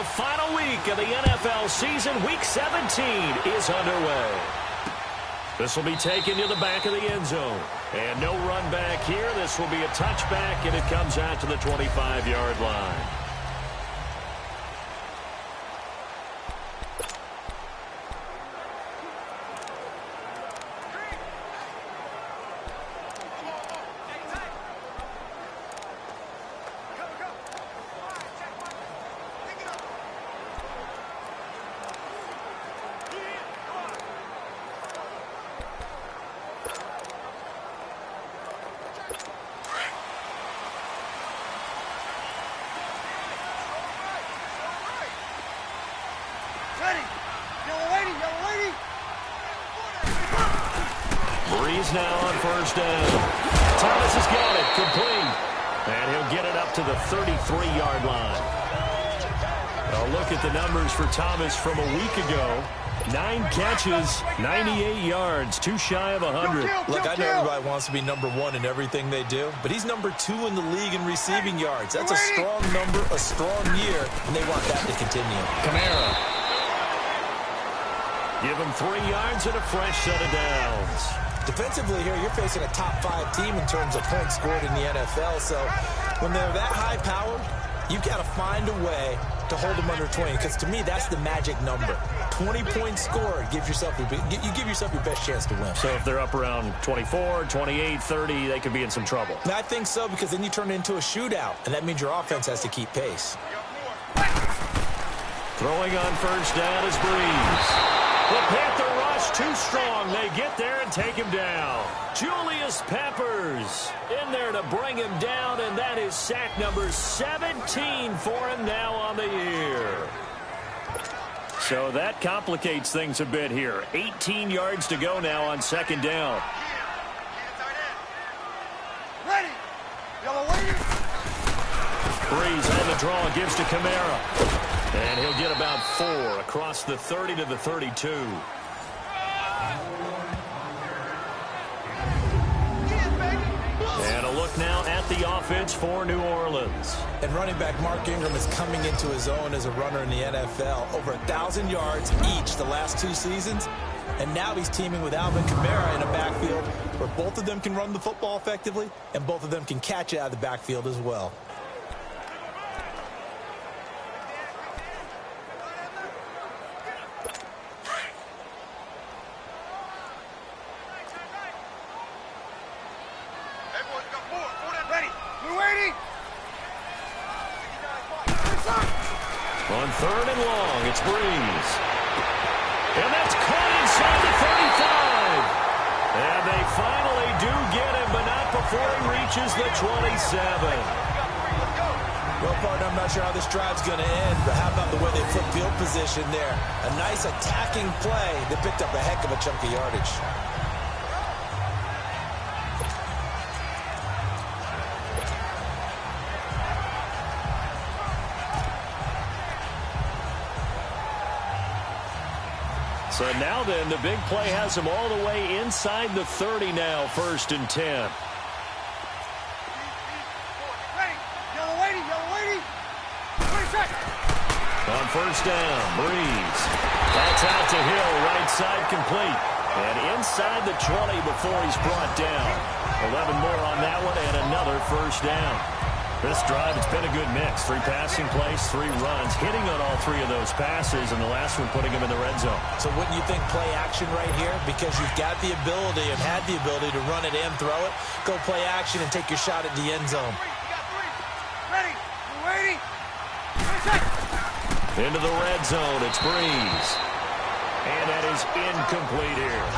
final week of the NFL season. Week 17 is underway. This will be taken to the back of the end zone. And no run back here. This will be a touchback, and it comes out to the 25-yard line. Breeze now on first down. Thomas has got it, complete. And he'll get it up to the 33-yard line. A look at the numbers for Thomas from a week ago. 9 catches, 98 yards, too shy of 100. Look, I know everybody wants to be number 1 in everything they do, but he's number 2 in the league in receiving yards. That's a strong number, a strong year, and they want that to continue. Kamara. Give him 3 yards and a fresh set of downs. Defensively here, you're facing a top 5 team in terms of points scored in the NFL. So when they're that high-powered, you've got to find a way to hold them under 20. Because to me, that's the magic number. 20 points scored, you give yourself your best chance to win. So if they're up around 24, 28, 30, they could be in some trouble. I think so, because then you turn it into a shootout, and that means your offense has to keep pace. Throwing on first down is Breeze. The Panther rush too strong. They get there and take him down. Julius Peppers in there to bring him down, and that is sack number 17 for him now on the year. So that complicates things a bit here. 18 yards to go now on second down. Ready. Yellow wave. Breeze on the draw, gives to Kamara. And he'll get about 4 across the 30 to the 32. And a look now at the offense for New Orleans. And running back Mark Ingram is coming into his own as a runner in the NFL. Over 1,000 yards each the last 2 seasons. And now he's teaming with Alvin Kamara in a backfield where both of them can run the football effectively and both of them can catch it out of the backfield as well. On third and long, it's Breeze. And that's caught inside the 35. And they finally do get him, but not before he reaches the 27. Well, partner, I'm not sure how this drive's going to end, but how about the way they flip field position there? A nice attacking play that picked up a heck of a chunk of yardage. So now then, the big play has him all the way inside the 30 now, first and 10. Ready. Yellow lady. 20 seconds. On first down, Breeze. That's out to Hill, right side complete. And inside the 20 before he's brought down. 11 more on that one and another first down. This drive, it's been a good mix. 3 passing plays, 3 runs, hitting on all 3 of those passes, and the last one putting him in the red zone. So wouldn't you think play action right here? Because you've got the ability and had the ability to run it and throw it. Go play action and take your shot at the end zone. Ready. Waiting. 20 seconds. Into the red zone, it's Breeze. And that is incomplete here.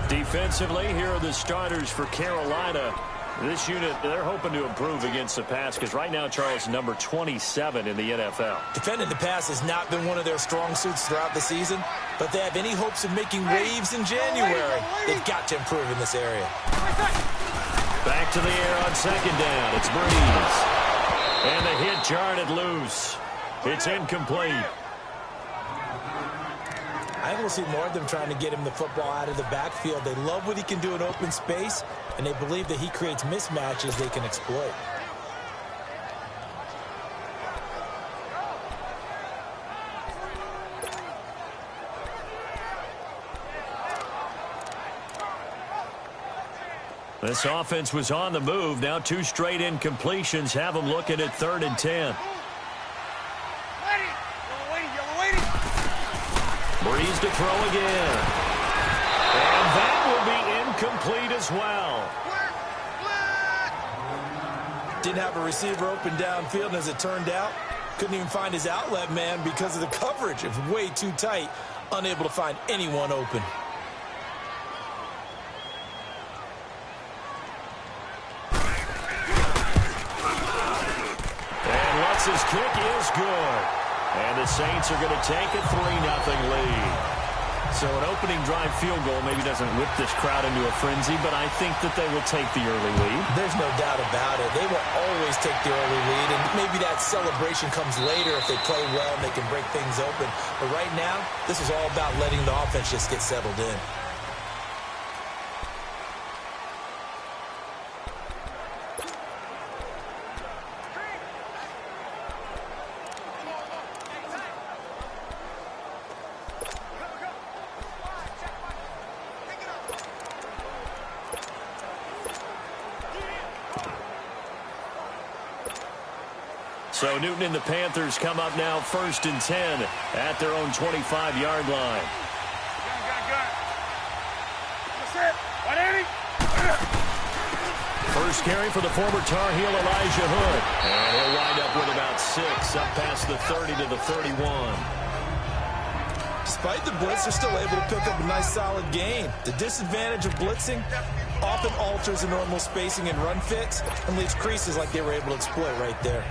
Defensively, here are the starters for Carolina. This unit, they're hoping to improve against the pass because right now, Charles, number 27 in the NFL. Defending the pass has not been one of their strong suits throughout the season, but they have any hopes of making waves in January. They've got to improve in this area. Back to the air on second down. It's Breeze. And the hit jarred it loose. It's incomplete. I think we'll see more of them trying to get him the football out of the backfield. They love what he can do in open space, and they believe that he creates mismatches they can exploit. This offense was on the move. Now 2 straight incompletions have them looking at 3rd and 10. Breeze to throw again. And that will be incomplete as well. Didn't have a receiver open downfield, and as it turned out, couldn't even find his outlet man because of the coverage. It was way too tight, unable to find anyone open. And Lutz's kick is good. And the Saints are going to take a 3-0 lead. So an opening drive field goal maybe doesn't whip this crowd into a frenzy, but I think that they will take the early lead. There's no doubt about it. They will always take the early lead, and maybe that celebration comes later if they play well and they can break things open. But right now, this is all about letting the offense just get settled in. So Newton and the Panthers come up now 1st and 10 at their own 25-yard line. First carry for the former Tar Heel Elijah Hood. And he'll wind up with about 6 up past the 30 to the 31. Despite the blitz, they're still able to pick up a nice solid gain. The disadvantage of blitzing often alters the normal spacing and run fits and leaves creases like they were able to exploit right there.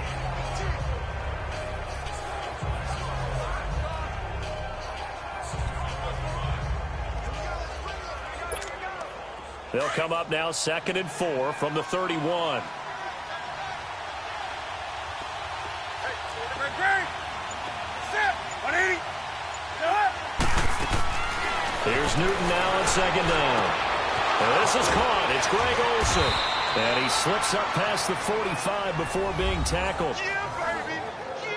They'll come up now 2nd and 4 from the 31. Here's Newton now on 2nd down. And this is caught. It's Greg Olsen. And he slips up past the 45 before being tackled.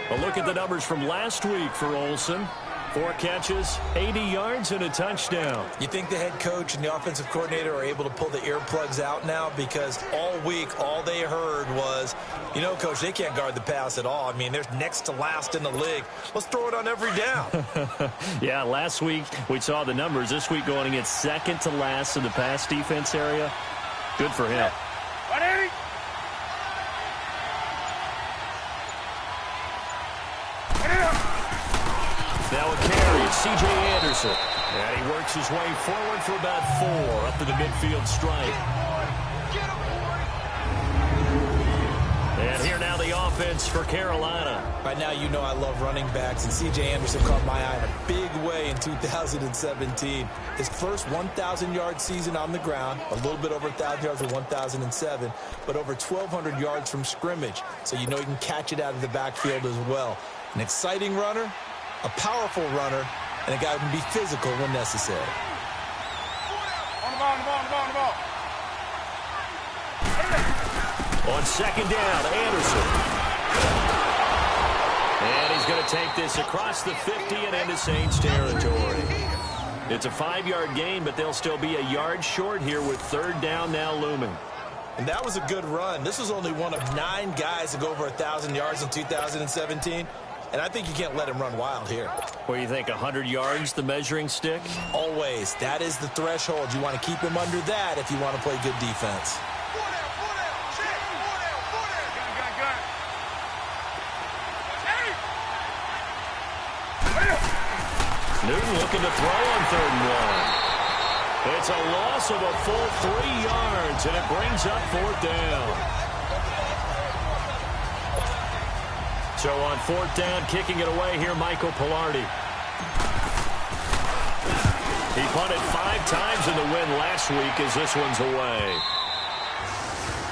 A look at the numbers from last week for Olsen. 4 catches, 80 yards, and a touchdown. You think the head coach and the offensive coordinator are able to pull the earplugs out now? Because all week, all they heard was, you know, Coach, they can't guard the pass at all. I mean, they're next to last in the league. Let's throw it on every down. Yeah, last week we saw the numbers. This week going against 2nd to last in the pass defense area. Good for him. Now a carry, it's C.J. Anderson. And he works his way forward for about 4 up to the midfield stripe. And here now the offense for Carolina. By now you know I love running backs, and C.J. Anderson caught my eye in a big way in 2017. His first 1,000-yard season on the ground, a little bit over 1,000 yards in 1,007, but over 1,200 yards from scrimmage, so you know he can catch it out of the backfield as well. An exciting runner, a powerful runner, and a guy who can be physical when necessary. On the ball. On 2nd down, Anderson. And he's going to take this across the 50 and into Saints territory. It's a 5-yard gain, but they'll still be a yard short here with 3rd down now looming. And that was a good run. This was only one of 9 guys to go over 1,000 yards in 2017. And I think you can't let him run wild here. What do you think, 100 yards, the measuring stick? Always. That is the threshold. You want to keep him under that if you want to play good defense. Newton looking to throw on 3rd and 1. It's a loss of a full 3 yards, and it brings up 4th down. So on 4th down, kicking it away here, Michael Pilardi. He punted 5 times in the win last week as this one's away.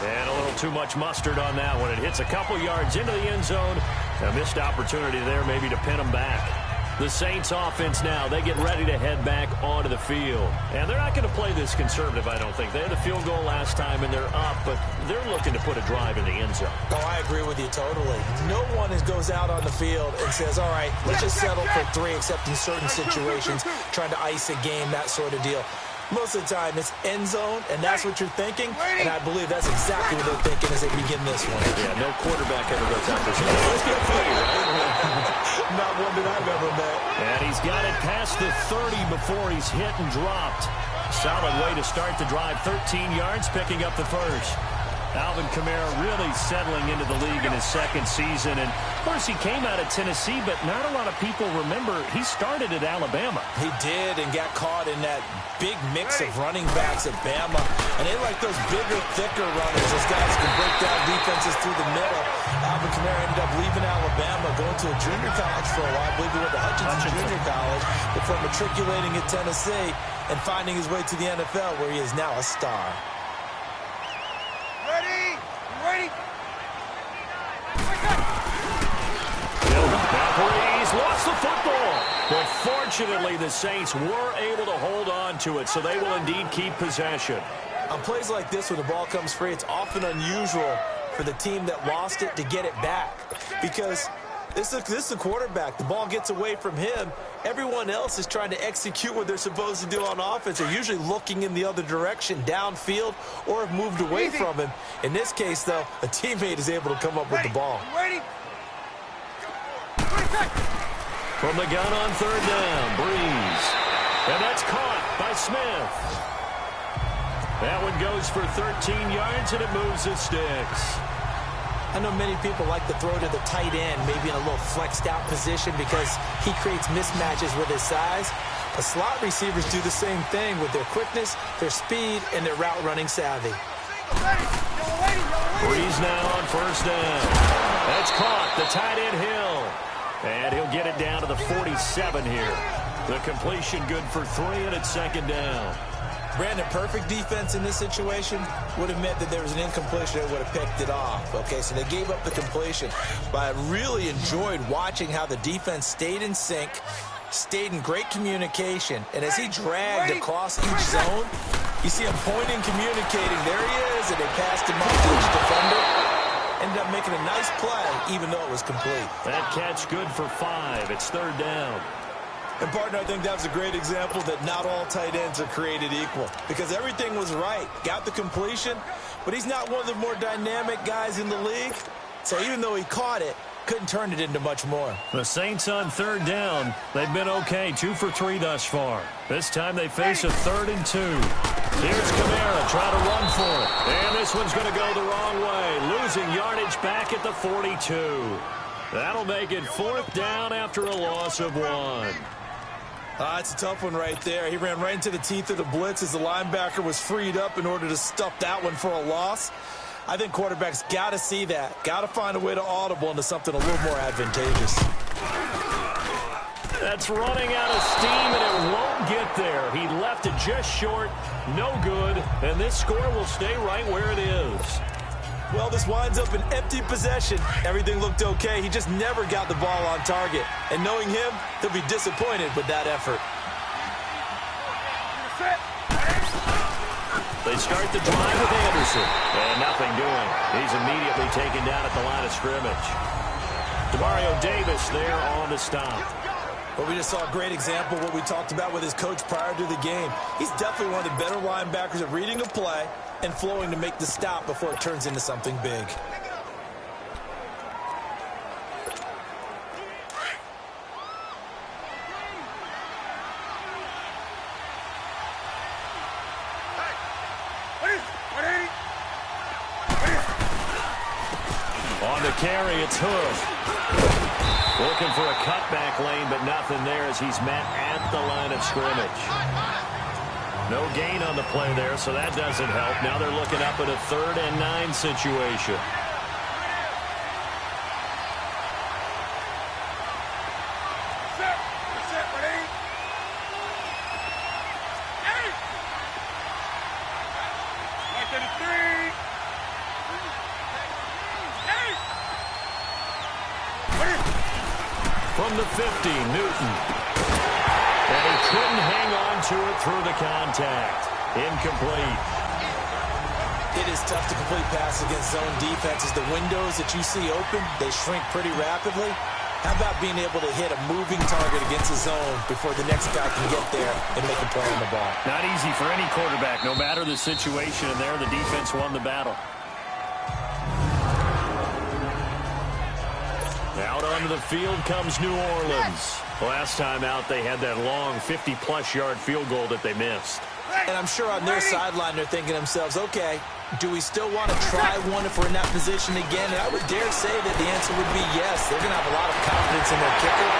And a little too much mustard on that one. It hits a couple yards into the end zone. A missed opportunity there maybe to pin him back. The Saints offense now, they get ready to head back onto the field. And they're not going to play this conservative, I don't think. They had the field goal last time, and they're up, but they're looking to put a drive in the end zone. Oh, I agree with you totally. No one goes out on the field and says, all right, let's just settle for 3, except in certain situations, trying to ice a game, that sort of deal. Most of the time, it's end zone, and that's what you're thinking. And I believe that's exactly what they're thinking as they begin this one. Yeah, no quarterback ever goes out there. Let's get funny, right? Not one that I've ever met. And he's got it past the 30 before he's hit and dropped. Solid way to start the drive. 13 yards, picking up the first. Alvin Kamara really settling into the league in his second season. And, of course, he came out of Tennessee, but not a lot of people remember he started at Alabama. He did and got caught in that big mix of running backs at Bama. And they like those bigger, thicker runners. Those guys can break down defenses through the middle. Alvin Kamara ended up leaving Alabama, going to a junior college for a while. I believe he went to Hutchinson Junior College before matriculating at Tennessee and finding his way to the NFL, where he is now a star. He's lost the football. But fortunately, the Saints were able to hold on to it, so they will indeed keep possession. On plays like this, when the ball comes free, it's often unusual for the team that lost it to get it back. Because this is a quarterback. The ball gets away from him. Everyone else is trying to execute what they're supposed to do on offense. They're usually looking in the other direction, downfield, or have moved away from him. In this case, though, a teammate is able to come up with the ball. From the gun on third down, Breeze. And that's caught by Smith. That one goes for 13 yards, and it moves the sticks. I know many people like to throw to the tight end, maybe in a little flexed out position because he creates mismatches with his size. The slot receivers do the same thing with their quickness, their speed, and their route running savvy. Breeze now on first down. That's caught. The tight end Hill. And he'll get it down to the 47 here. The completion good for 3, and it's second down. Brandon, perfect defense in this situation would have meant that there was an incompletion that would have picked it off. Okay, so they gave up the completion. But I really enjoyed watching how the defense stayed in sync, stayed in great communication. And as he dragged across each zone, you see him pointing, communicating. There he is, and they passed him off to each defender. Ended up making a nice play, even though it was complete. That catch good for 5. It's third down. And, partner, I think that was a great example that not all tight ends are created equal because everything was right. Got the completion, but he's not one of the more dynamic guys in the league. So even though he caught it, couldn't turn it into much more. The Saints on third down. They've been okay, 2 for 3 thus far. This time they face a 3rd and 2. Here's Kamara trying to run for it. And this one's going to go the wrong way. Losing yardage back at the 42. That'll make it 4th down after a loss of 1. It's a tough one right there. He ran right into the teeth of the blitz as the linebacker was freed up in order to stuff that one for a loss. I think quarterbacks got to see that. Got to find a way to audible into something a little more advantageous. That's running out of steam, and it won't get there. He left it just short. No good. And this score will stay right where it is. Well, this winds up an empty possession. Everything looked okay. He just never got the ball on target. And knowing him, he'll be disappointed with that effort. They start the drive with Anderson. And nothing doing. He's immediately taken down at the line of scrimmage. Demario Davis there on the stop. Well, we just saw a great example of what we talked about with his coach prior to the game. He's definitely one of the better linebackers at reading a play and flowing to make the stop before it turns into something big. On the carry, it's Hoof. Looking for a cutback lane, but nothing there as he's met at the line of scrimmage. No gain on the play there, so that doesn't help. Now they're looking up at a 3rd and 9 situation. From the 50, Newton. And he couldn't hang on to it through the contact. Incomplete. It is tough to complete passes against zone defenses. The windows that you see open, they shrink pretty rapidly. How about being able to hit a moving target against the zone before the next guy can get there and make a play on the ball? Not easy for any quarterback, no matter the situation, and there the defense won the battle. Out onto the field comes New Orleans. Last time out, they had that long 50-plus yard field goal that they missed. And I'm sure on their sideline, they're thinking to themselves, okay, do we still want to try one if we're in that position again? And I would dare say that the answer would be yes. They're going to have a lot of confidence in their kicker.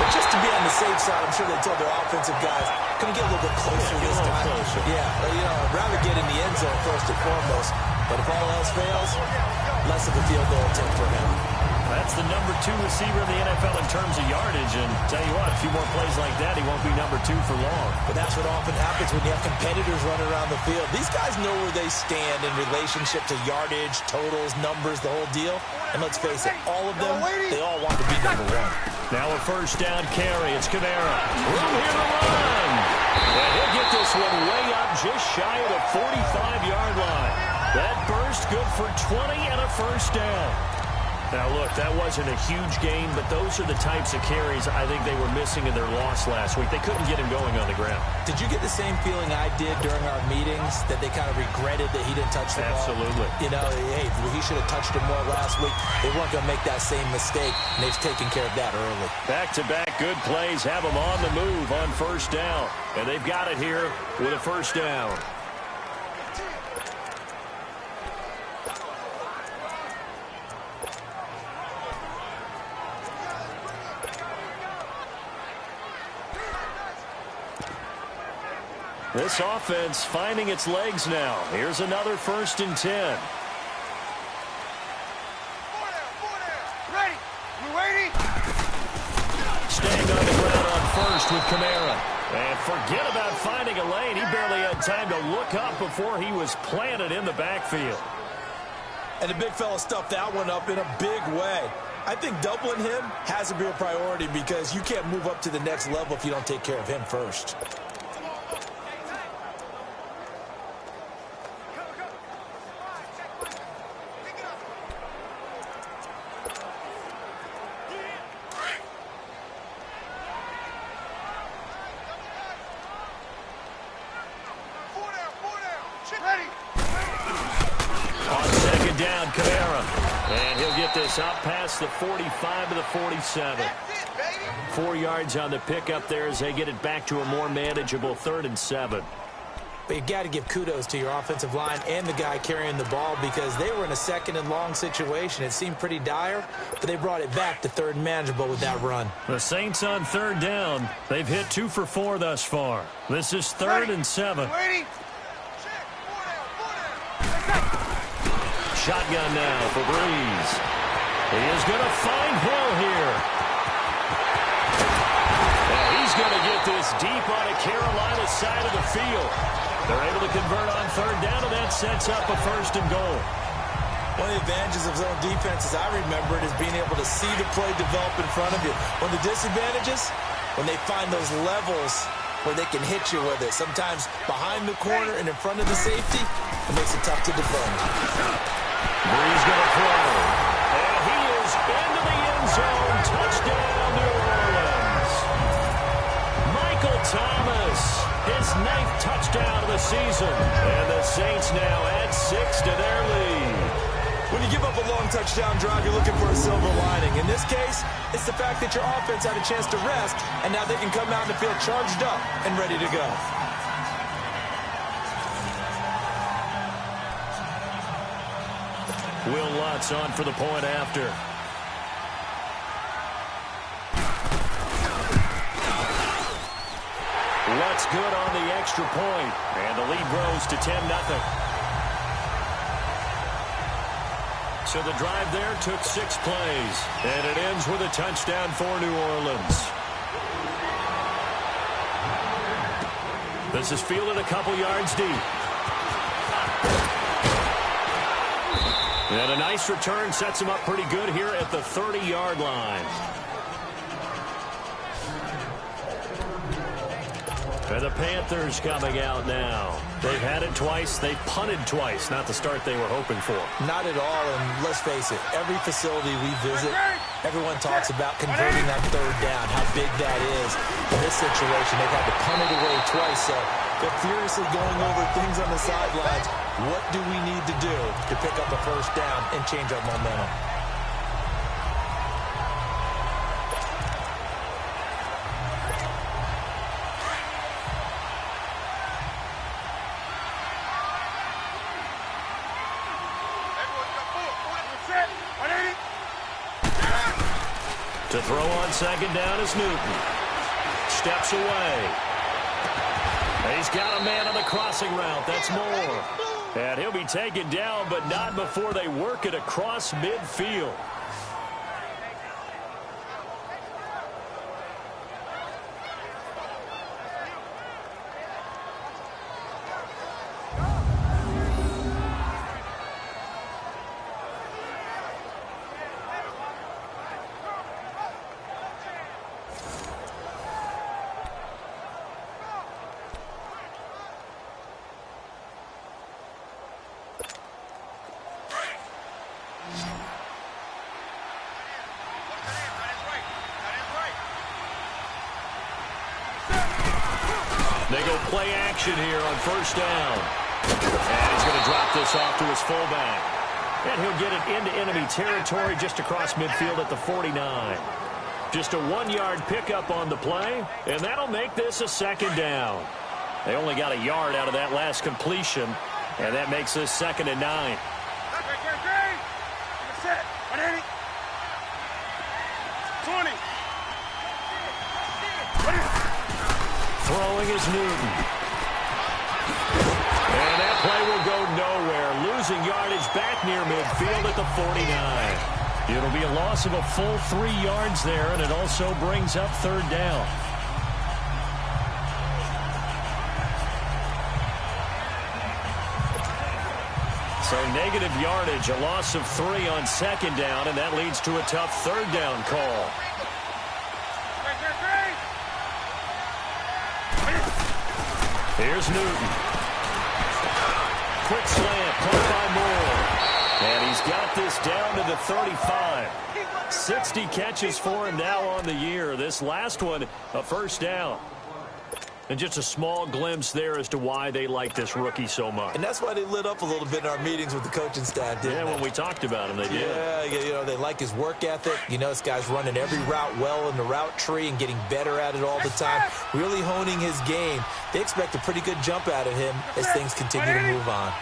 But just to be on the safe side, I'm sure they told their offensive guys, can we get a little bit closer this time? Yeah, I'd rather get in the end zone first and foremost. But if all else fails, less of a field goal attempt for him. That's the number 2 receiver in the NFL in terms of yardage. And tell you what, a few more plays like that, he won't be number 2 for long. But that's what often happens when you have competitors running around the field. These guys know where they stand in relationship to yardage, totals, numbers, the whole deal. And let's face it, all of them, they all want to be number 1. Now a first down carry. It's Kamara. Room here to run. And he'll get this one way up just shy of the 45-yard line. That burst good for 20 and a first down. Now, look, that wasn't a huge gain, but those are the types of carries I think they were missing in their loss last week. They couldn't get him going on the ground. Did you get the same feeling I did during our meetings, that they kind of regretted that he didn't touch the ball? Absolutely. Hey, he should have touched it more last week. They weren't going to make that same mistake, and they've taken care of that early. Back-to-back good plays have them on the move on first down, and they've got it here with a first down. This offense finding its legs now. Here's another 1st and 10. Ready. You ready? Staying on the ground on first with Kamara. And forget about finding a lane. He barely had time to look up before he was planted in the backfield. And the big fella stuffed that one up in a big way. I think doubling him has to be a priority because you can't move up to the next level if you don't take care of him first. Up past the 45 to the 47. 4 yards on the pickup there as they get it back to a more manageable 3rd and 7. But you got to give kudos to your offensive line and the guy carrying the ball because they were in a 2nd and long situation. It seemed pretty dire, but they brought it back to 3rd and manageable with that run. The Saints on 3rd down. They've hit 2 for 4 thus far. This is 3rd and 7. Shotgun now for Breeze. He is going to find Hill here. And he's going to get this deep on a Carolina side of the field. They're able to convert on 3rd down, and that sets up a 1st and goal. One of the advantages of zone defense, as I remember it, is being able to see the play develop in front of you. One of the disadvantages, when they find those levels where they can hit you with it. Sometimes behind the corner and in front of the safety, it makes it tough to defend. Breeze going to throw. And he is into the end zone. Touchdown, New Orleans. Michael Thomas, his 9th touchdown of the season. And the Saints now add 6 to their lead. When you give up a long touchdown drive, you're looking for a silver lining. In this case, it's the fact that your offense had a chance to rest, and now they can come out and feel charged up and ready to go. Will Lutz on for the point after. Lutz good on the extra point, and the lead grows to 10-0. So the drive there took 6 plays, and it ends with a touchdown for New Orleans. This is fielded a couple yards deep. And a nice return sets him up pretty good here at the 30-yard line. And the Panthers coming out now. They've had it twice. They've punted twice. Not the start they were hoping for. Not at all, and let's face it, every facility we visit, Everyone talks about converting that third down, how big that is. In this situation, they've had to punt it away twice, so they're furiously going over things on the sidelines. What do we need to do to pick up a first down and change our momentum? To throw on second down is Newton. Steps away. He's got a man on the crossing route. That's Moore. And he'll be taken down, but not before they work it across midfield. They go play action here on first down. And he's going to drop this off to his fullback. And he'll get it into enemy territory just across midfield at the 49. Just a 1-yard pickup on the play, and that'll make this a second down. They only got a yard out of that last completion, and that makes this 2nd and 9. Set. 20. Throwing is Newton. And that play will go nowhere. Losing yardage back near midfield at the 49. It'll be a loss of a full 3 yards there, and it also brings up third down. So negative yardage, a loss of 3 on second down, and that leads to a tough third down call. Here's Newton. Quick slant, caught by Moore. And he's got this down to the 35. 60 catches for him now on the year. This last one, a first down. And just a small glimpse there as to why they like this rookie so much. And that's why they lit up a little bit in our meetings with the coaching staff, didn't they? When we talked about him, they did. Yeah, you know, they like his work ethic. You know, this guy's running every route well in the route tree and getting better at it all the time, really honing his game. They expect a pretty good jump out of him as things continue to move on.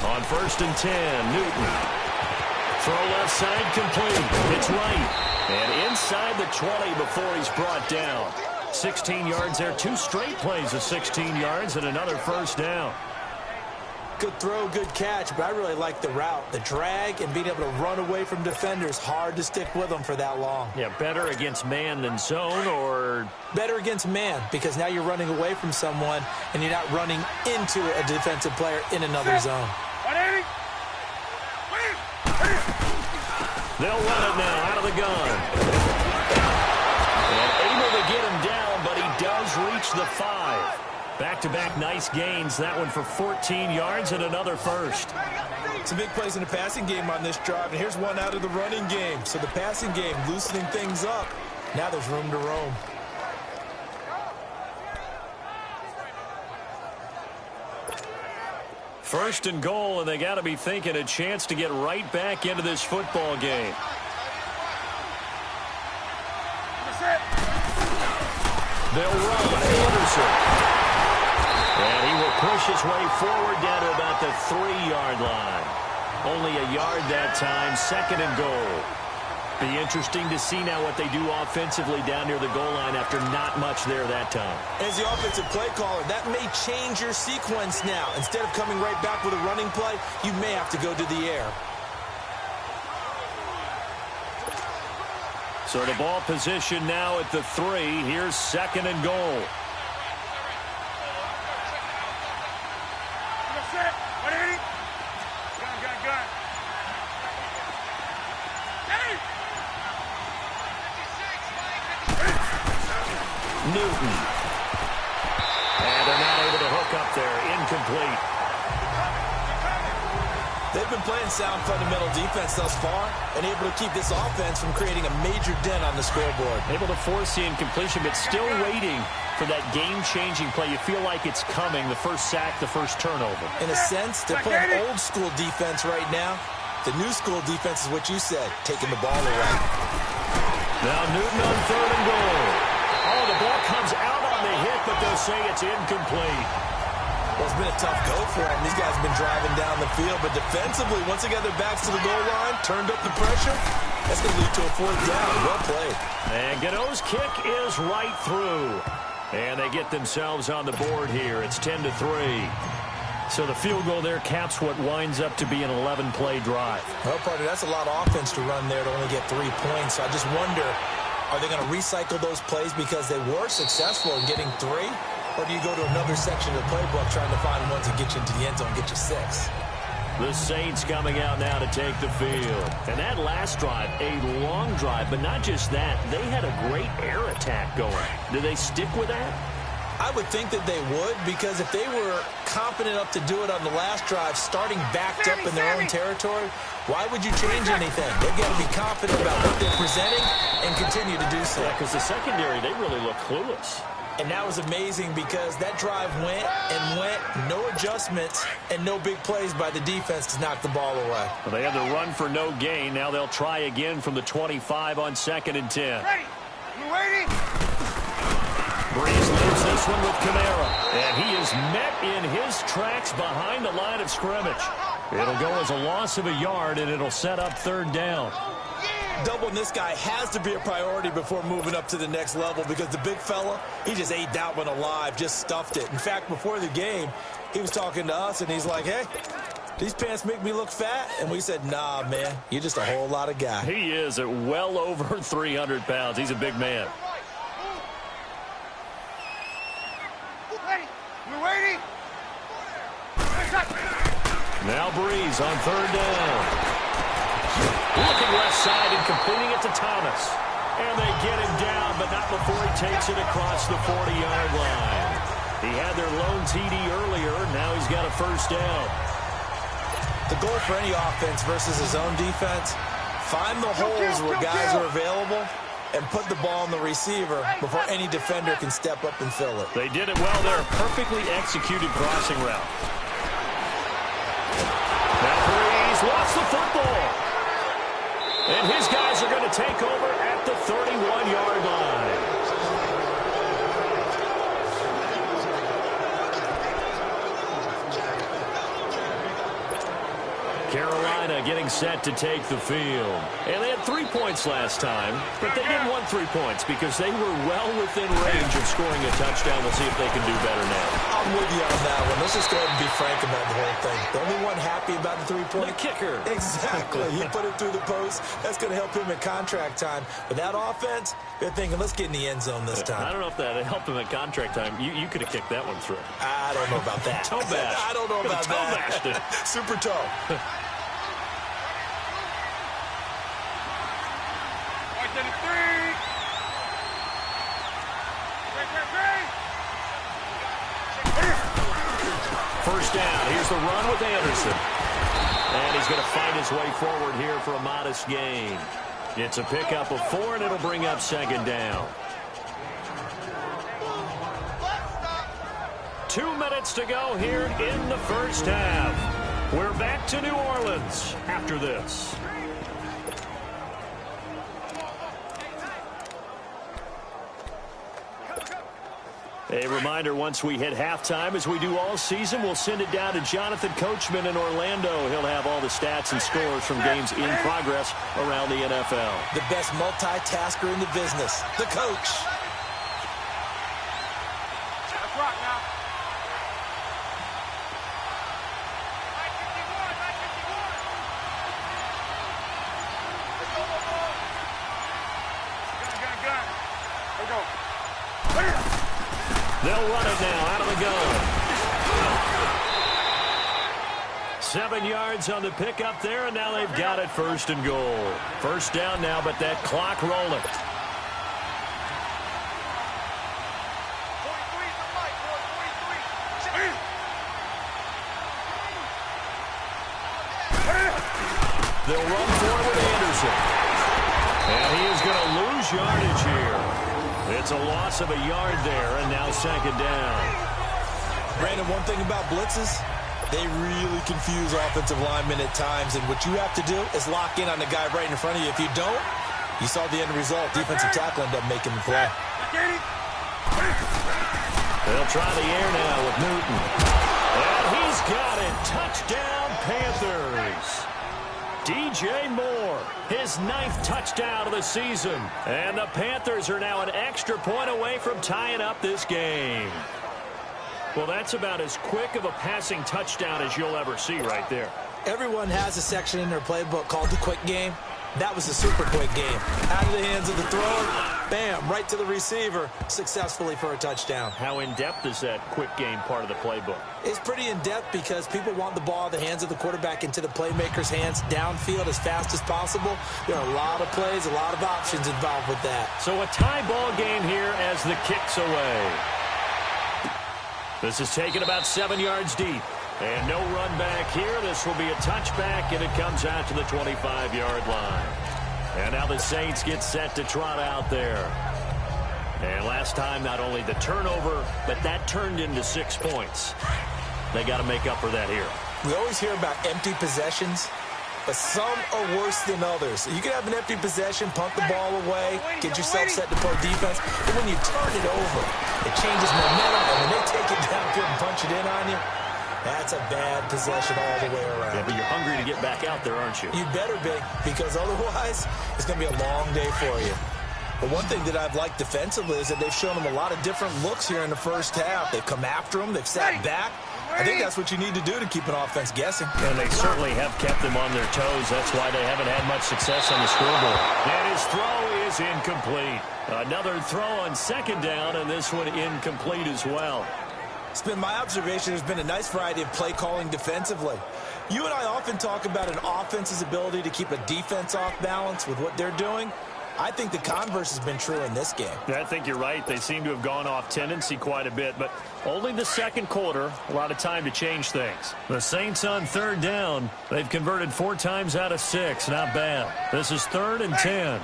On 1st and 10, Newton. Throw left side complete. It's right. And inside the 20 before he's brought down. 16 yards there. 2 straight plays of 16 yards and another first down. Good throw, good catch, but I really like the route. The drag and being able to run away from defenders. Hard to stick with them for that long. Yeah, better against man than zone, or? Better against man, because now you're running away from someone and you're not running into a defensive player in another zone. They'll run it now out of the gun. And able to get him down, but he does reach the 5. Back-to-back nice gains. That one for 14 yards and another first. Some big plays in the passing game on this drive, and here's one out of the running game. So the passing game loosening things up. Now there's room to roam. First and goal, and they got to be thinking a chance to get right back into this football game. They'll run Anderson. And he will push his way forward down to about the 3-yard line. Only a yard that time, 2nd and goal. Be interesting to see now what they do offensively down near the goal line after not much there that time. As the offensive play caller, that may change your sequence now. Instead of coming right back with a running play, you may have to go to the air. So the ball position now at the 3. Here's 2nd and goal. Newton. And they're not able to hook up there. they've been playing sound fundamental defense thus far and able to keep this offense from creating a major dent on the scoreboard. Able to force the incompletion, but still waiting for that game-changing play. You feel like it's coming, the first sack, the first turnover. In a sense, they're playing old-school defense right now. The new school defense is what you said, taking the ball away. Now Newton on 3rd and goal. Oh, the ball comes out on the hit, but they'll say it's incomplete. Well, it's been a tough go for them. These guys have been driving down the field, but defensively, once they got their backs to the goal line, turned up the pressure, that's going to lead to a 4th down. Well played. And Gano's kick is right through. And they get themselves on the board here. It's 10-3. So the field goal there caps what winds up to be an 11-play drive. Well, partner, that's a lot of offense to run there to only get 3 points. So I just wonder, are they going to recycle those plays because they were successful in getting 3? Or do you go to another section of the playbook trying to find ones that get you into the end zone and get you 6? The Saints coming out now to take the field. And that last drive, a long drive, but not just that. They had a great air attack going. Do they stick with that? I would think that they would, because if they were confident enough to do it on the last drive, starting backed up in their own territory, why would you change anything? They've got to be confident about what they're presenting and continue to do so. Yeah, because the secondary, they really look clueless. And that was amazing because that drive went and went, no adjustments, and no big plays by the defense to knock the ball away. Well, they had the run for no gain. Now they'll try again from the 25 on 2nd and 10. Ready? You waiting? Breeze leaves this one with Kamara. And he is met in his tracks behind the line of scrimmage. It'll go as a loss of a yard, and it'll set up 3rd down. Doubling this guy has to be a priority before moving up to the next level, because the big fella, he just ate that one alive, just stuffed it. In fact, before the game, he was talking to us, and he's like, hey, these pants make me look fat. And we said, nah, man, you're just a whole lot of guy. He is at well over 300 pounds. He's a big man. You waiting? Now Breeze on 3rd down. Looking left side and completing it to Thomas. And they get him down, but not before he takes it across the 40-yard line. He had their lone TD earlier. Now he's got a 1st down. The goal for any offense versus his own defense, find the holes where guys are available and put the ball on the receiver before any defender can step up and fill it. They did it well there. Perfectly executed crossing route. Now Breeze lost the football. And his guys are going to take over at the 31-yard line. Carolina getting set to take the field. And they had 3 points last time, but they didn't want 3 points because they were well within range of scoring a touchdown. We'll see if they can do better now. I'm with you on that one. Let's just go ahead and be frank about the whole thing. The only one happy about the 3-point? The kicker. Exactly. He put it through the post. That's going to help him at contract time. But that offense, they're thinking, let's get in the end zone this time. I don't know if that helped him at contract time. You could have kicked that one through. I don't know about that. Toe bash. I don't know about toe that. Bashed it. Super toe. First down. Here's the run with Anderson. And he's going to find his way forward here for a modest gain. It's a pickup of 4, and it'll bring up 2nd down. 2 minutes to go here in the first half. We're back to New Orleans after this. A reminder, once we hit halftime, as we do all season, we'll send it down to Jonathan Coachman in Orlando. He'll have all the stats and scores from games in progress around the NFL. The best multitasker in the business, the coach. Let's rock now. Gun. Here we go. They'll run it now out of the gun. 7 yards on the pickup there, and now they've got it 1st and goal. 1st down now, but that clock rolling. They'll run for it with Anderson. And he is going to lose yardage here. It's a loss of a yard there, and now second down. Brandon, one thing about blitzes, they really confuse offensive linemen at times, and what you have to do is lock in on the guy right in front of you. If you don't, you saw the end result. Defensive tackle ended up making the play. They'll try the air now with Newton. And he's got it. Touchdown, Panthers. DJ Moore, his 9th touchdown of the season. And the Panthers are now an extra point away from tying up this game. Well, that's about as quick of a passing touchdown as you'll ever see right there. Everyone has a section in their playbook called the quick game. That was a super quick game. Out of the hands of the thrower, bam, right to the receiver, successfully for a touchdown. How in-depth is that quick game part of the playbook? It's pretty in-depth because people want the ball out of the hands of the quarterback into the playmaker's hands downfield as fast as possible. There are a lot of plays, a lot of options involved with that. So a tie ball game here as the kick's away. This is taken about 7 yards deep. And no run back here. This will be a touchback, and it comes out to the 25-yard line. And now the Saints get set to trot out there. And last time, not only the turnover, but that turned into 6 points. They got to make up for that here. We always hear about empty possessions, but some are worse than others. You can have an empty possession, punt the ball away, get yourself set to play defense, but when you turn it over, it changes momentum, and when they take it downfield and punch it in on you, that's a bad possession all the way around. Yeah, but you're hungry to get back out there, aren't you? You better be, because otherwise it's going to be a long day for you. But one thing that I've liked defensively is that they've shown them a lot of different looks here in the first half. They've come after them. They've sat back. I think that's what you need to do to keep an offense guessing. And they certainly have kept them on their toes. That's why they haven't had much success on the scoreboard. And his throw is incomplete. Another throw on second down, and this one incomplete as well. It's been my observation there's been a nice variety of play calling defensively. You and I often talk about an offense's ability to keep a defense off balance with what they're doing. I think the converse has been true in this game. I think you're right. They seem to have gone off tendency quite a bit, but only the second quarter, a lot of time to change things. The Saints on third down. They've converted 4 times out of 6. Not bad. This is 3rd and 10.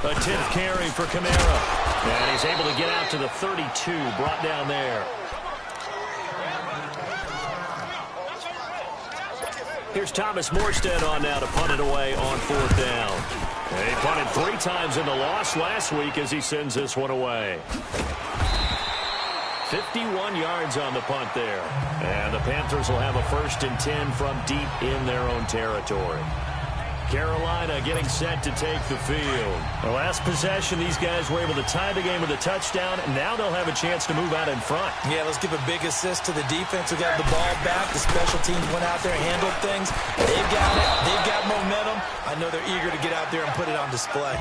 A 10th carry for Kamara. And he's able to get out to the 32, brought down there. Here's Thomas Morstead on now to punt it away on 4th down. He punted 3 times in the loss last week as he sends this one away. 51 yards on the punt there. And the Panthers will have a 1st and 10 from deep in their own territory. Carolina getting set to take the field. The last possession, these guys were able to tie the game with a touchdown, and now they'll have a chance to move out in front. Yeah, let's give a big assist to the defense who got the ball back. The special teams went out there and handled things. They've got it. They've got momentum. I know they're eager to get out there and put it on display.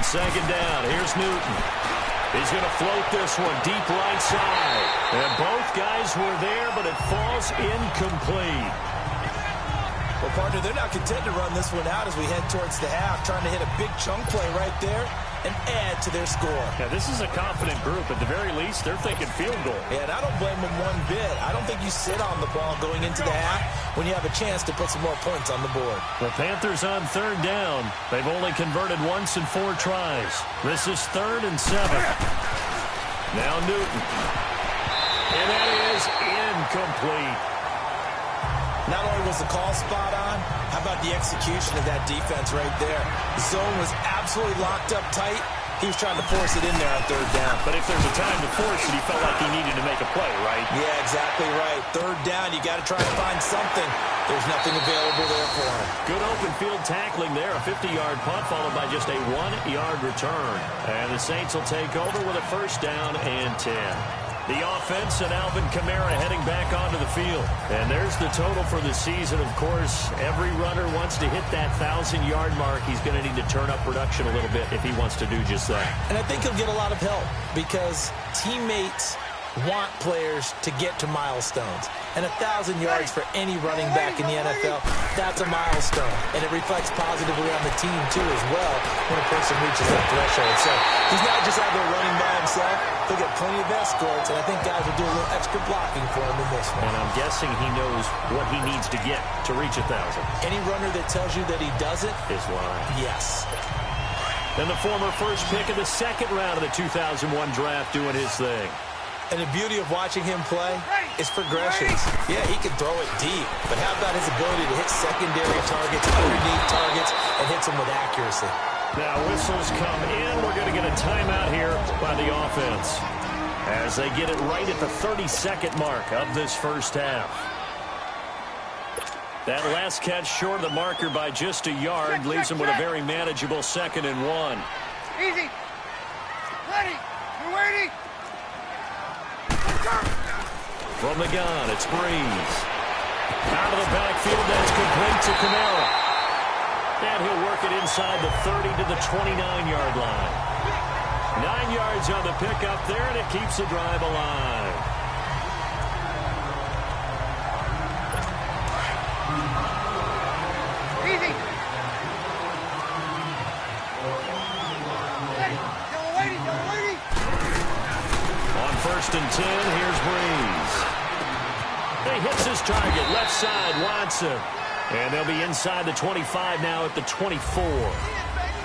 Second down, here's Newton. He's going to float this one deep right side. And both guys were there, but it falls incomplete. Well, partner, they're not content to run this one out as we head towards the half, trying to hit a big chunk play right there and add to their score. Yeah, this is a confident group. At the very least, they're thinking field goal. Yeah, and I don't blame them one bit. I don't think you sit on the ball going into the half when you have a chance to put some more points on the board. The Panthers on third down. They've only converted once in 4 tries. This is 3rd and 7. Now Newton. And that is incomplete. Not only was the call spot on, how about the execution of that defense right there? The zone was absolutely locked up tight. He was trying to force it in there on third down. But if there's a time to force it, he felt like he needed to make a play, right? Yeah, exactly right. Third down, you got to try to find something. There's nothing available there for him. Good open field tackling there. A 50-yard punt followed by just a 1-yard return. And the Saints will take over with a 1st down and 10. The offense and Alvin Kamara heading back onto the field. And there's the total for the season. Of course, every runner wants to hit that 1,000-yard mark. He's going to need to turn up production a little bit if he wants to do just that. And I think he'll get a lot of help because teammates want players to get to milestones. And 1,000 yards for any running back in the NFL, that's a milestone. And it reflects positively on the team, too, as well, when a person reaches that threshold. So he's not just out there running by himself. He'll get plenty of escorts, and I think guys will do a little extra blocking for him in this one. And I'm guessing he knows what he needs to get to reach 1,000. Any runner that tells you that he doesn't is lying. Yes. And the former first pick of the second round of the 2001 draft doing his thing. And the beauty of watching him play is progressions. Yeah, he can throw it deep, but how about his ability to hit secondary targets, underneath targets, and hits them with accuracy? Now whistles come in. We're going to get a timeout here by the offense as they get it right at the 30-second mark of this first half. That last catch short of the marker by just a yard leaves them with a very manageable 2nd and 1. Easy. Ready. We're waiting. From the gun, it's Breeze. Out of the backfield, that's complete to Kamara. And he'll work it inside the 30 to the 29-yard line. 9 yards on the pickup there, and it keeps the drive alive. Easy. Ready. You're waiting. You're waiting. On 1st and 10, here's Breeze. He hits his target, left side, Watson. And they'll be inside the 25 now at the 24.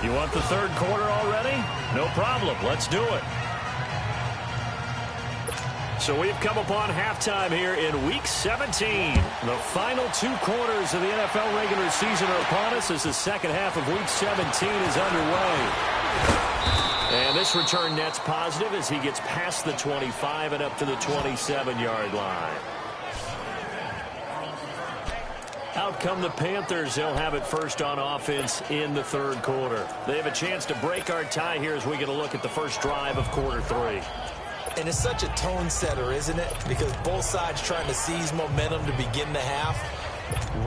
You want the third quarter already? No problem. Let's do it. So we've come upon halftime here in Week 17. The final 2 quarters of the NFL regular season are upon us as the second half of Week 17 is underway. And this return net's positive as he gets past the 25 and up to the 27-yard line. Out come the Panthers. They'll have it first on offense in the third quarter. They have a chance to break our tie here as we get a look at the first drive of quarter 3. And it's such a tone setter, isn't it? Because both sides trying to seize momentum to begin the half.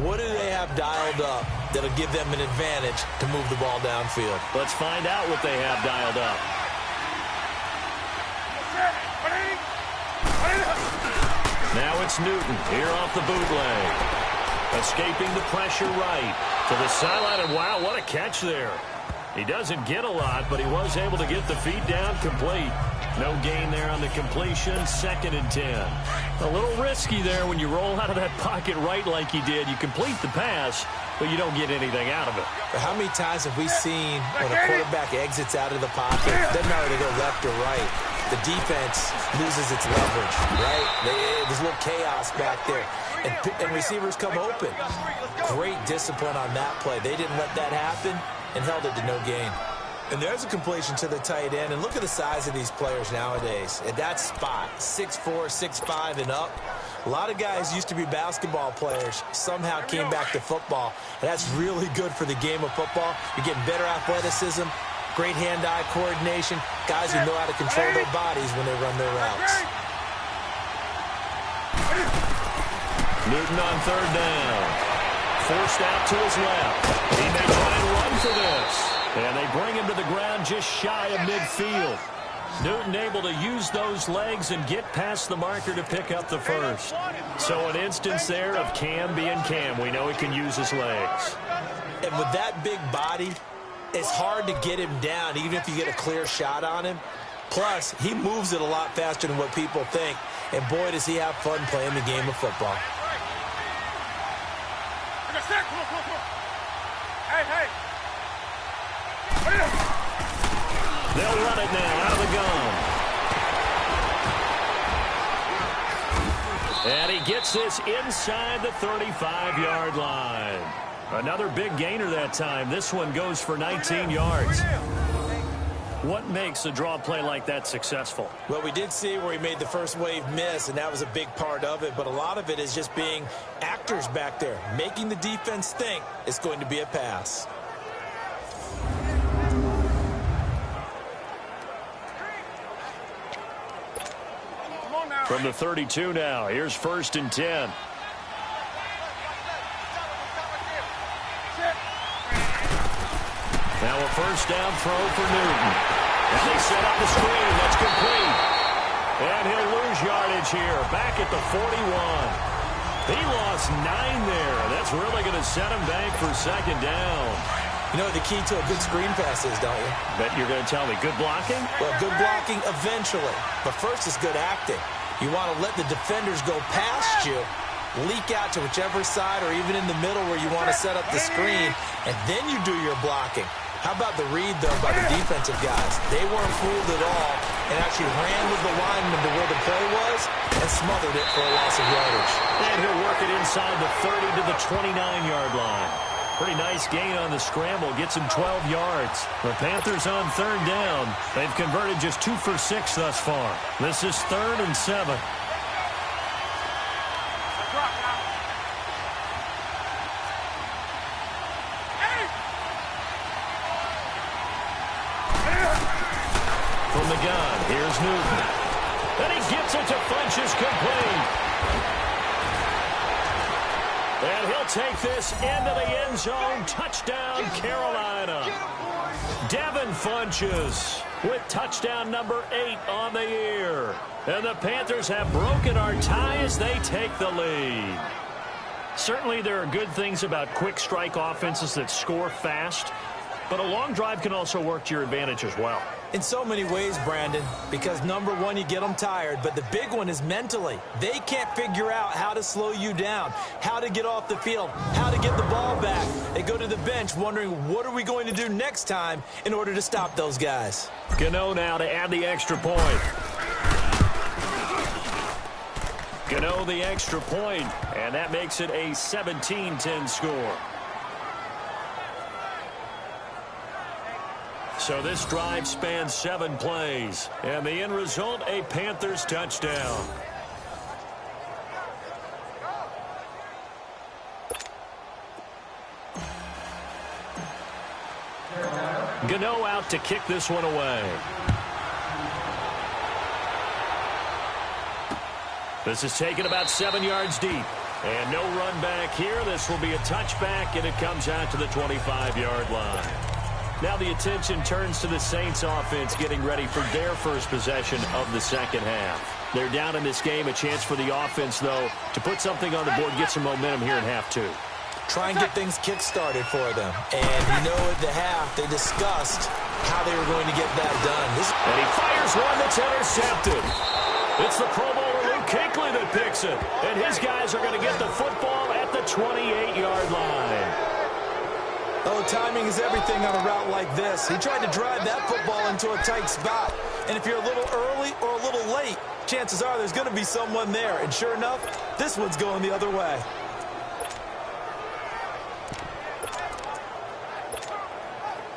What do they have dialed up that'll give them an advantage to move the ball downfield? Let's find out what they have dialed up. Now it's Newton here off the bootleg. Escaping the pressure right to the sideline, and wow, what a catch there. He doesn't get a lot, but he was able to get the feet down complete. No gain there on the completion, 2nd and 10. A little risky there when you roll out of that pocket right like he did. You complete the pass, but you don't get anything out of it. But how many times have we seen when a quarterback exits out of the pocket, doesn't matter if they go left or right, the defense loses its leverage, right? There's a little chaos back there. And receivers come open. Great discipline on that play. They didn't let that happen and held it to no gain. And there's a completion to the tight end. And look at the size of these players nowadays. At that spot, 6'4", 6'5", and up. A lot of guys used to be basketball players, somehow came back to football. And that's really good for the game of football. You're getting better athleticism, great hand-eye coordination, guys who know how to control their bodies when they run their routes. Newton on 3rd down. Forced out to his left. He may try and run for this. And they bring him to the ground just shy of midfield. Newton able to use those legs and get past the marker to pick up the first. So an instance there of Cam being Cam. We know he can use his legs. And with that big body, it's hard to get him down, even if you get a clear shot on him. Plus, he moves it a lot faster than what people think. And boy, does he have fun playing the game of football. Hey. They'll run it now out of the gun. And he gets this inside the 35-yard line. Another big gainer that time. This one goes for 19 yards. What makes a draw play like that successful? Well, we did see where he made the first wave miss, and that was a big part of it. But a lot of it is just being actors back there, making the defense think it's going to be a pass. From the 32 now, here's 1st and 10. Now a first down throw for Newton. And they set up the screen. That's complete. And he'll lose yardage here, back at the 41. He lost 9 there. That's really going to set him back for second down. You know what the key to a good screen pass is, don't you? Bet you're going to tell me good blocking? Well, good blocking eventually. But first is good acting. You want to let the defenders go past you, leak out to whichever side or even in the middle where you want to set up the screen, and then you do your blocking. How about the read, though, by the defensive guys? They weren't fooled at all and actually ran with the lineman to where the play was and smothered it for a loss of yardage. And he'll work it inside the 30 to the 29-yard line. Pretty nice gain on the scramble. Gets him 12 yards. The Panthers on third down. They've converted just 2 for 6 thus far. This is 3rd and 7. From the gun, here's Newton. And he gets it to Funchess complete. And he'll take this into the end zone. Touchdown, Carolina. Devin Funchess with touchdown number 8 on the year. And the Panthers have broken our tie as they take the lead. Certainly there are good things about quick strike offenses that score fast, but a long drive can also work to your advantage as well. In so many ways, Brandon, because number one, you get them tired, but the big one is mentally. They can't figure out how to slow you down, how to get off the field, how to get the ball back. They go to the bench wondering, what are we going to do next time in order to stop those guys? Gano now to add the extra point. Gano the extra point, and that makes it a 17-10 score. So this drive spans 7 plays, and the end result, a Panthers touchdown. Gano out to kick this one away. This is taken about 7 yards deep. And no run back here. This will be a touchback, and it comes out to the 25-yard line. Now the attention turns to the Saints offense getting ready for their first possession of the second half. They're down in this game. A chance for the offense, though, to put something on the board, get some momentum here in half 2. Try and get things kick-started for them. And you know at the half, they discussed how they were going to get that done. And he fires one that's intercepted. It's the Pro Bowler Luke Kuechly that picks it. And his guys are going to get the football at the 28-yard line. Oh, timing is everything on a route like this. He tried to drive that football into a tight spot. And if you're a little early or a little late, chances are there's going to be someone there. And sure enough, this one's going the other way.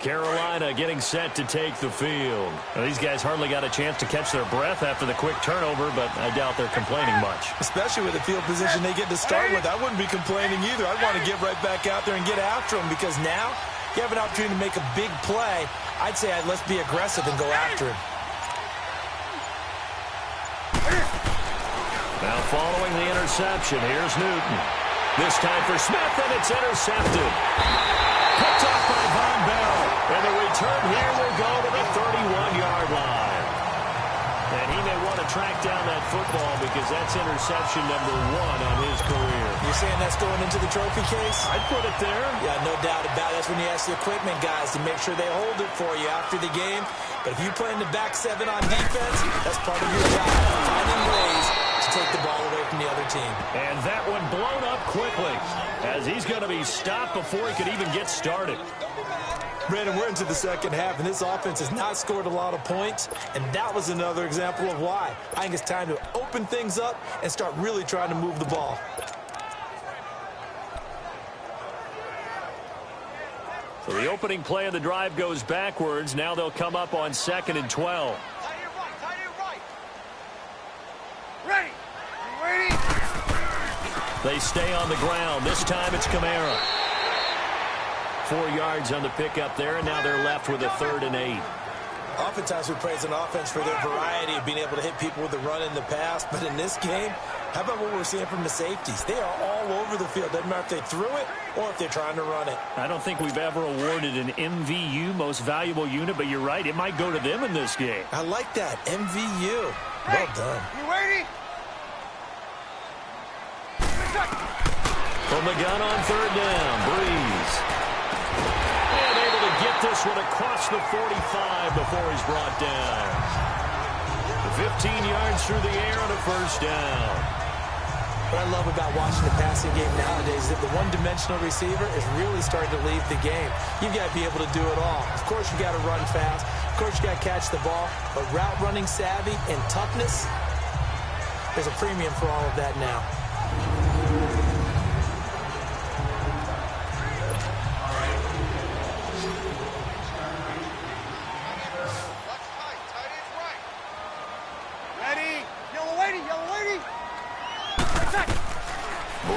Carolina getting set to take the field. Now, these guys hardly got a chance to catch their breath after the quick turnover, but I doubt they're complaining much. Especially with the field position they get to start with. I wouldn't be complaining either. I'd want to get right back out there and get after them, because now you have an opportunity to make a big play. I'd say let's be aggressive and go after him. Now following the interception, here's Newton. This time for Smith, and it's intercepted. Picked off by Von Bell. And the return here will go to the 31-yard line. And he may want to track down that football because that's interception number 1 on his career. You're saying that's going into the trophy case? I'd put it there. Yeah, no doubt about it. That's when you ask the equipment guys to make sure they hold it for you after the game. But if you play in the back 7 on defense, that's part of your job, finding ways to take the ball away from the other team. And that one blown up quickly as he's going to be stopped before he could even get started. Brandon, we're into the second half, and this offense has not scored a lot of points, and that was another example of why. I think it's time to open things up and start really trying to move the ball. So the opening play of the drive goes backwards. Now they'll come up on 2nd and 12. Tie your right, tie your right. Ready. You ready? They stay on the ground. This time it's Kamara. 4 yards on the pickup there, and now they're left with a 3rd and 8. Oftentimes we praise an offense for their variety of being able to hit people with the run in the pass, but in this game, how about what we're seeing from the safeties? They are all over the field. Doesn't matter if they threw it or if they're trying to run it. I don't think we've ever awarded an MVU, most valuable unit, but you're right, it might go to them in this game. I like that, MVU. Well done. You waiting? From the gun on third down, Breeze. And able to get this one across the 45 before he's brought down. 15 yards through the air on a first down. What I love about watching the passing game nowadays is that the one-dimensional receiver is really starting to leave the game. You've got to be able to do it all. Of course, you've got to run fast. Of course, you've got to catch the ball. But route running savvy and toughness, there's a premium for all of that now.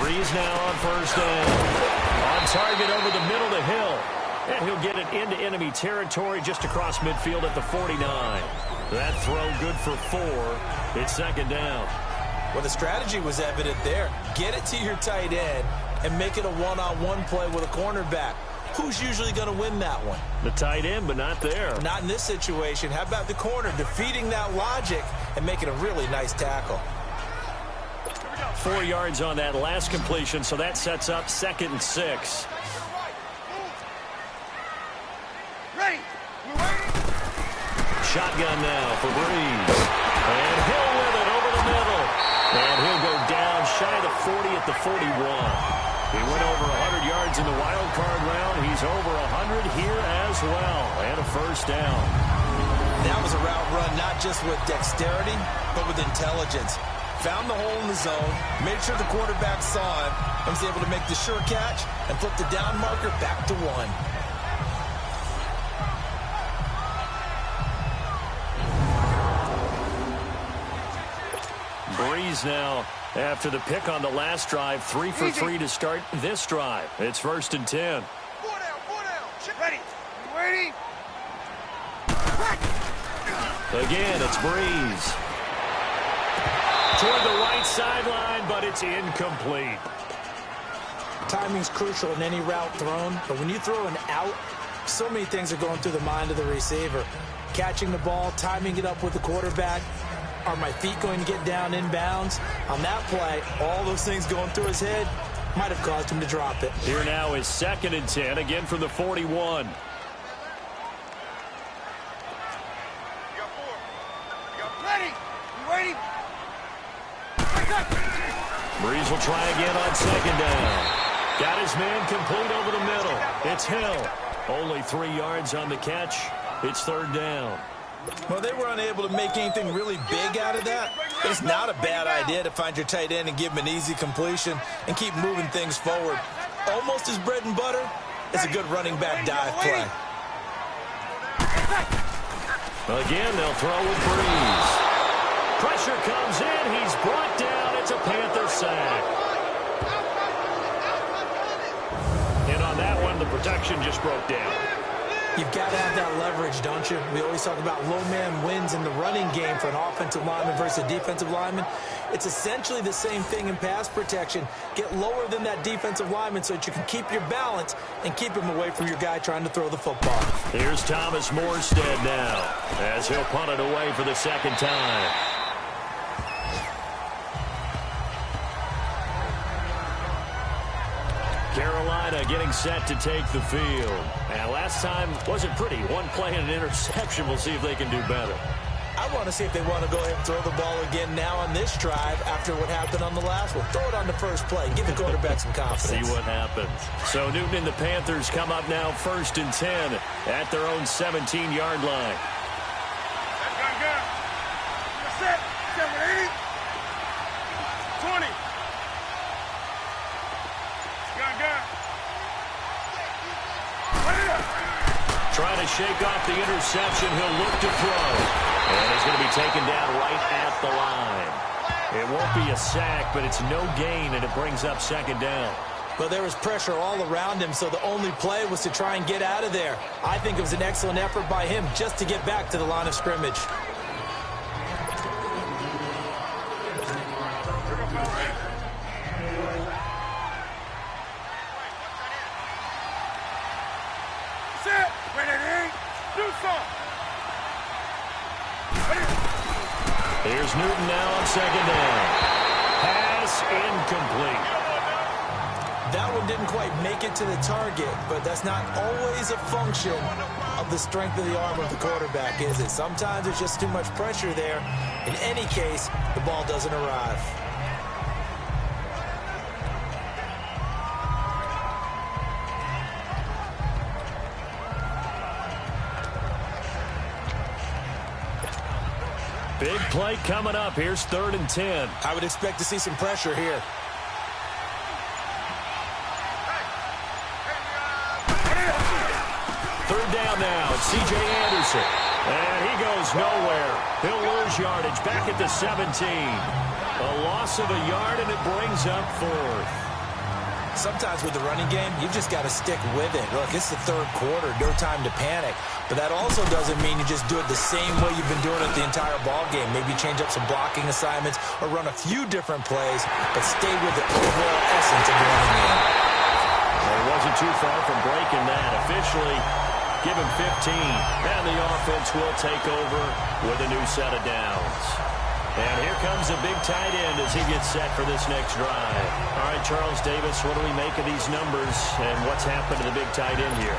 Breeze now on first down. On target over the middle to Hill. And he'll get it into enemy territory just across midfield at the 49. That throw good for 4. It's second down. Well, the strategy was evident there. Get it to your tight end and make it a one-on-one play with a cornerback. Who's usually going to win that one? The tight end, but not there. Not in this situation. How about the corner defeating that logic and making a really nice tackle? 4 yards on that last completion, so that sets up 2nd and 6. Ready. You waiting? Shotgun now for Breeze. And Hill with it over the middle. And he'll go down shy of the 40 at the 41. He went over 100 yards in the wild card round. He's over 100 here as well. And a first down. That was a route run not just with dexterity, but with intelligence. Found the hole in the zone, made sure the quarterback saw him, and was able to make the sure catch and flip the down marker back to 1. Breeze now after the pick on the last drive. 3 for 3 to start this drive. It's 1st and 10. 4 down. Ready. You waiting? Again, it's Breeze. Toward the right sideline, but it's incomplete. Timing's crucial in any route thrown, but when you throw an out, so many things are going through the mind of the receiver. Catching the ball, timing it up with the quarterback. Are my feet going to get down inbounds? On that play, all those things going through his head might have caused him to drop it. Here now is 2nd and 10, again from the 41. Ready. You waiting? Breeze will try again on 2nd down. Got his man complete over the middle. It's Hill. Only 3 yards on the catch. It's 3rd down. Well, they were unable to make anything really big out of that. It's not a bad idea to find your tight end and give him an easy completion and keep moving things forward. Almost as bread and butter as a good running back dive play. Again, they'll throw with Breeze. Pressure comes in. He's brought down. It's a Panther sack. And on that one, the protection just broke down. You've got to have that leverage, don't you? We always talk about low man wins in the running game for an offensive lineman versus a defensive lineman. It's essentially the same thing in pass protection. Get lower than that defensive lineman so that you can keep your balance and keep him away from your guy trying to throw the football. Here's Thomas Morstead now as he'll punt it away for the 2nd time. Carolina getting set to take the field. And last time wasn't pretty. One play and an interception. We'll see if they can do better. I want to see if they want to go ahead and throw the ball again now on this drive after what happened on the last one. Throw it on the first play. Give the quarterback some confidence. See what happens. So Newton and the Panthers come up now 1st and 10 at their own 17-yard line. Gun. You're set. 780. 20. Gun. Trying to shake off the interception. He'll look to throw. And he's going to be taken down right at the line. It won't be a sack, but it's no gain, and it brings up 2nd down. Well, there was pressure all around him, so the only play was to try and get out of there. I think it was an excellent effort by him just to get back to the line of scrimmage. Set. Ready. Do something. Here's Newton now on second down. Pass incomplete. That one didn't quite make it to the target, but that's not always a function of the strength of the arm of the quarterback, is it? Sometimes there's just too much pressure there. In any case, the ball doesn't arrive. Big play coming up. Here's 3rd and 10. I would expect to see some pressure here. Down now, it's C.J. Anderson. And he goes nowhere. He'll lose yardage back at the 17. A loss of a yard, and it brings up 4th. Sometimes with the running game, you've just got to stick with it. Look, it's the 3rd quarter, no time to panic. But that also doesn't mean you just do it the same way you've been doing it the entire ball game. Maybe change up some blocking assignments or run a few different plays, but stay with the overall essence of the running game. Well, he wasn't too far from breaking that. Officially, give him 15, and the offense will take over with a new set of downs. And here comes a big tight end as he gets set for this next drive. All right, Charles Davis, what do we make of these numbers, and what's happened to the big tight end here?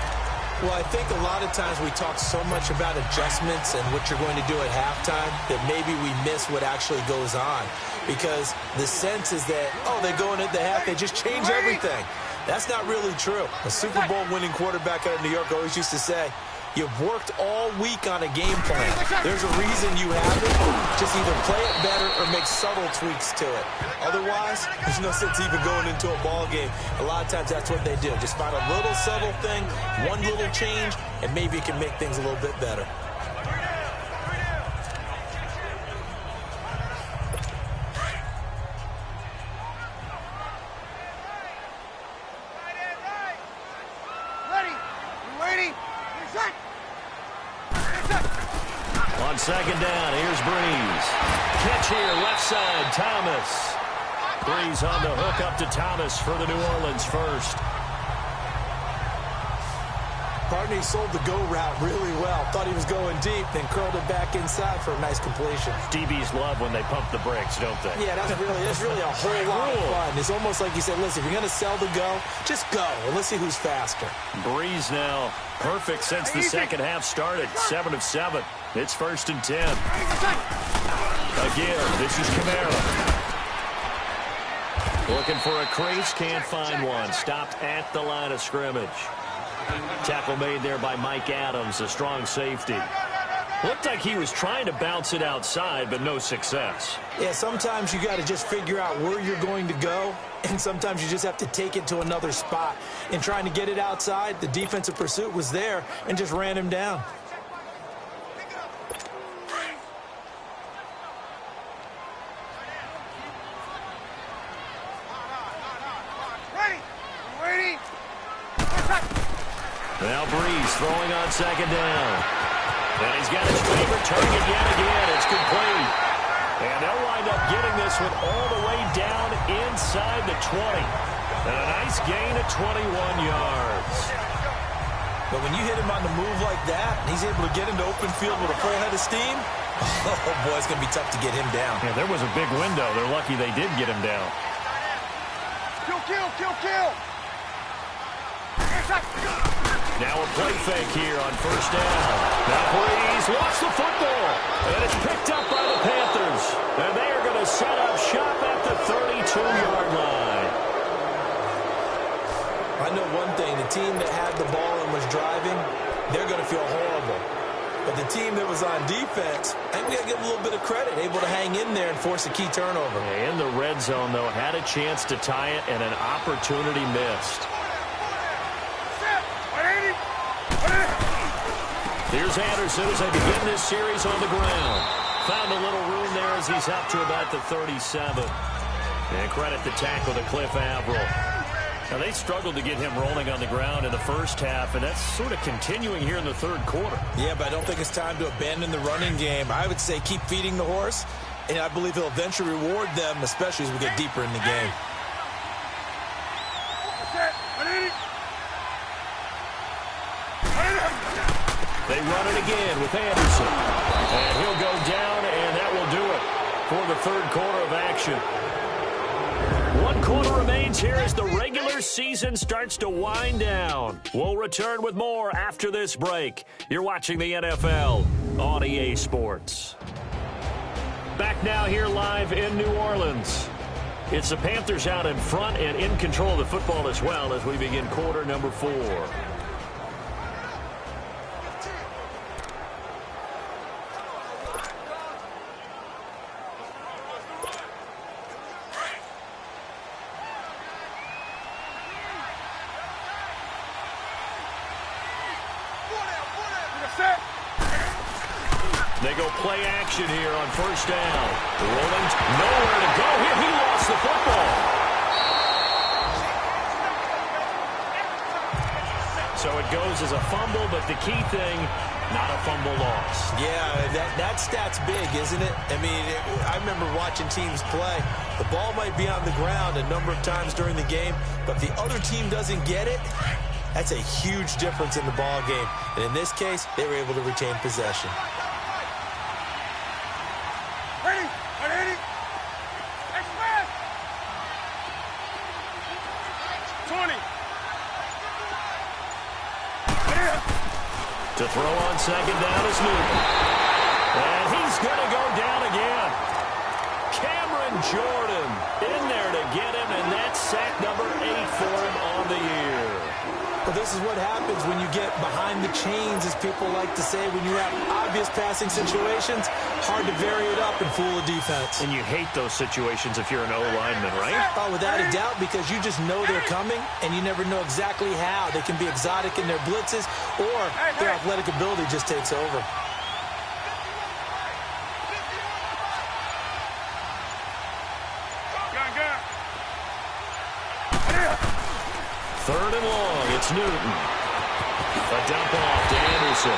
Well, I think a lot of times we talk so much about adjustments and what you're going to do at halftime that maybe we miss what actually goes on. Because the sense is that, oh, they go in at the half, they just change everything. That's not really true. A Super Bowl winning quarterback out of New York always used to say, you've worked all week on a game plan. There's a reason you have it. Just either play it better or make subtle tweaks to it. Otherwise, there's no sense even going into a ball game. A lot of times that's what they do. Just find a little subtle thing, one little change, and maybe it can make things a little bit better. On second down, here's Breeze. Catch here, left side, Thomas. Breeze on the hook up to Thomas for the New Orleans first. Partner, he sold the go route really well. Thought he was going deep, then curled it back inside for a nice completion. DBs love when they pump the brakes, don't they? Yeah, that's really a whole lot of fun. It's almost like you said, listen, if you're going to sell the go, just go, and let's see who's faster. Breeze now perfect since the second half started. 7 of 7. It's 1st and 10. Again, this is Kamara. Looking for a crease, can't find one. Stopped at the line of scrimmage. Tackle made there by Mike Adams, a strong safety. Looked like he was trying to bounce it outside, but no success. Yeah, sometimes you got to just figure out where you're going to go, and sometimes you just have to take it to another spot. In trying to get it outside, the defensive pursuit was there and just ran him down. Now Breeze throwing on second down. And he's got his favorite target yet again. It's complete. And they'll wind up getting this one all the way down inside the 20. And a nice gain of 21 yards. But when you hit him on the move like that, and he's able to get into open field with a full head of steam, oh boy, it's going to be tough to get him down. Yeah, there was a big window. They're lucky they did get him down. Kill. Now a play fake here on first down. Now Breeze lost the football. And it's picked up by the Panthers. And they are going to set up shop at the 32-yard line. I know one thing. The team that had the ball and was driving, they're going to feel horrible. But the team that was on defense, I think we got to give them a little bit of credit, able to hang in there and force a key turnover. In the red zone, though, had a chance to tie it and an opportunity missed. Here's Anderson as they begin this series on the ground. Found a little room there as he's up to about the 37. And credit the tackle to Cliff Averill. Now, they struggled to get him rolling on the ground in the first half, and that's sort of continuing here in the third quarter. Yeah, but I don't think it's time to abandon the running game. I would say keep feeding the horse, and I believe he'll eventually reward them, especially as we get deeper in the game. They run it again with Anderson. And he'll go down, and that will do it. for the third quarter of action. 1 quarter remains here as the regular season starts to wind down. We'll return with more after this break. You're watching the NFL on EA Sports. Back now here live in New Orleans. It's the Panthers out in front and in control of the football as well as we begin quarter number 4. They go play action here on first down. Rolling, nowhere to go here. He lost the football. So it goes as a fumble, but the key thing, not a fumble loss. Yeah, that stat's big, isn't it? I mean, I remember watching teams play. The ball might be on the ground a number of times during the game, but if the other team doesn't get it, that's a huge difference in the ball game. And in this case, they were able to retain possession. To throw on second down is Newton. And he's going to go down again. Cameron Jordan in there to get him, and that's sack number 8 for him on the year. Well, this is what happens when you get behind the chains, as people like to say. When you have obvious passing situations, hard to vary it up and fool a defense. And you hate those situations if you're an O-lineman, right? Oh, without a doubt, because you just know they're coming, and you never know exactly how. They can be exotic in their blitzes, or their athletic ability just takes over. Third and long, it's Newton. A dump off to Anderson.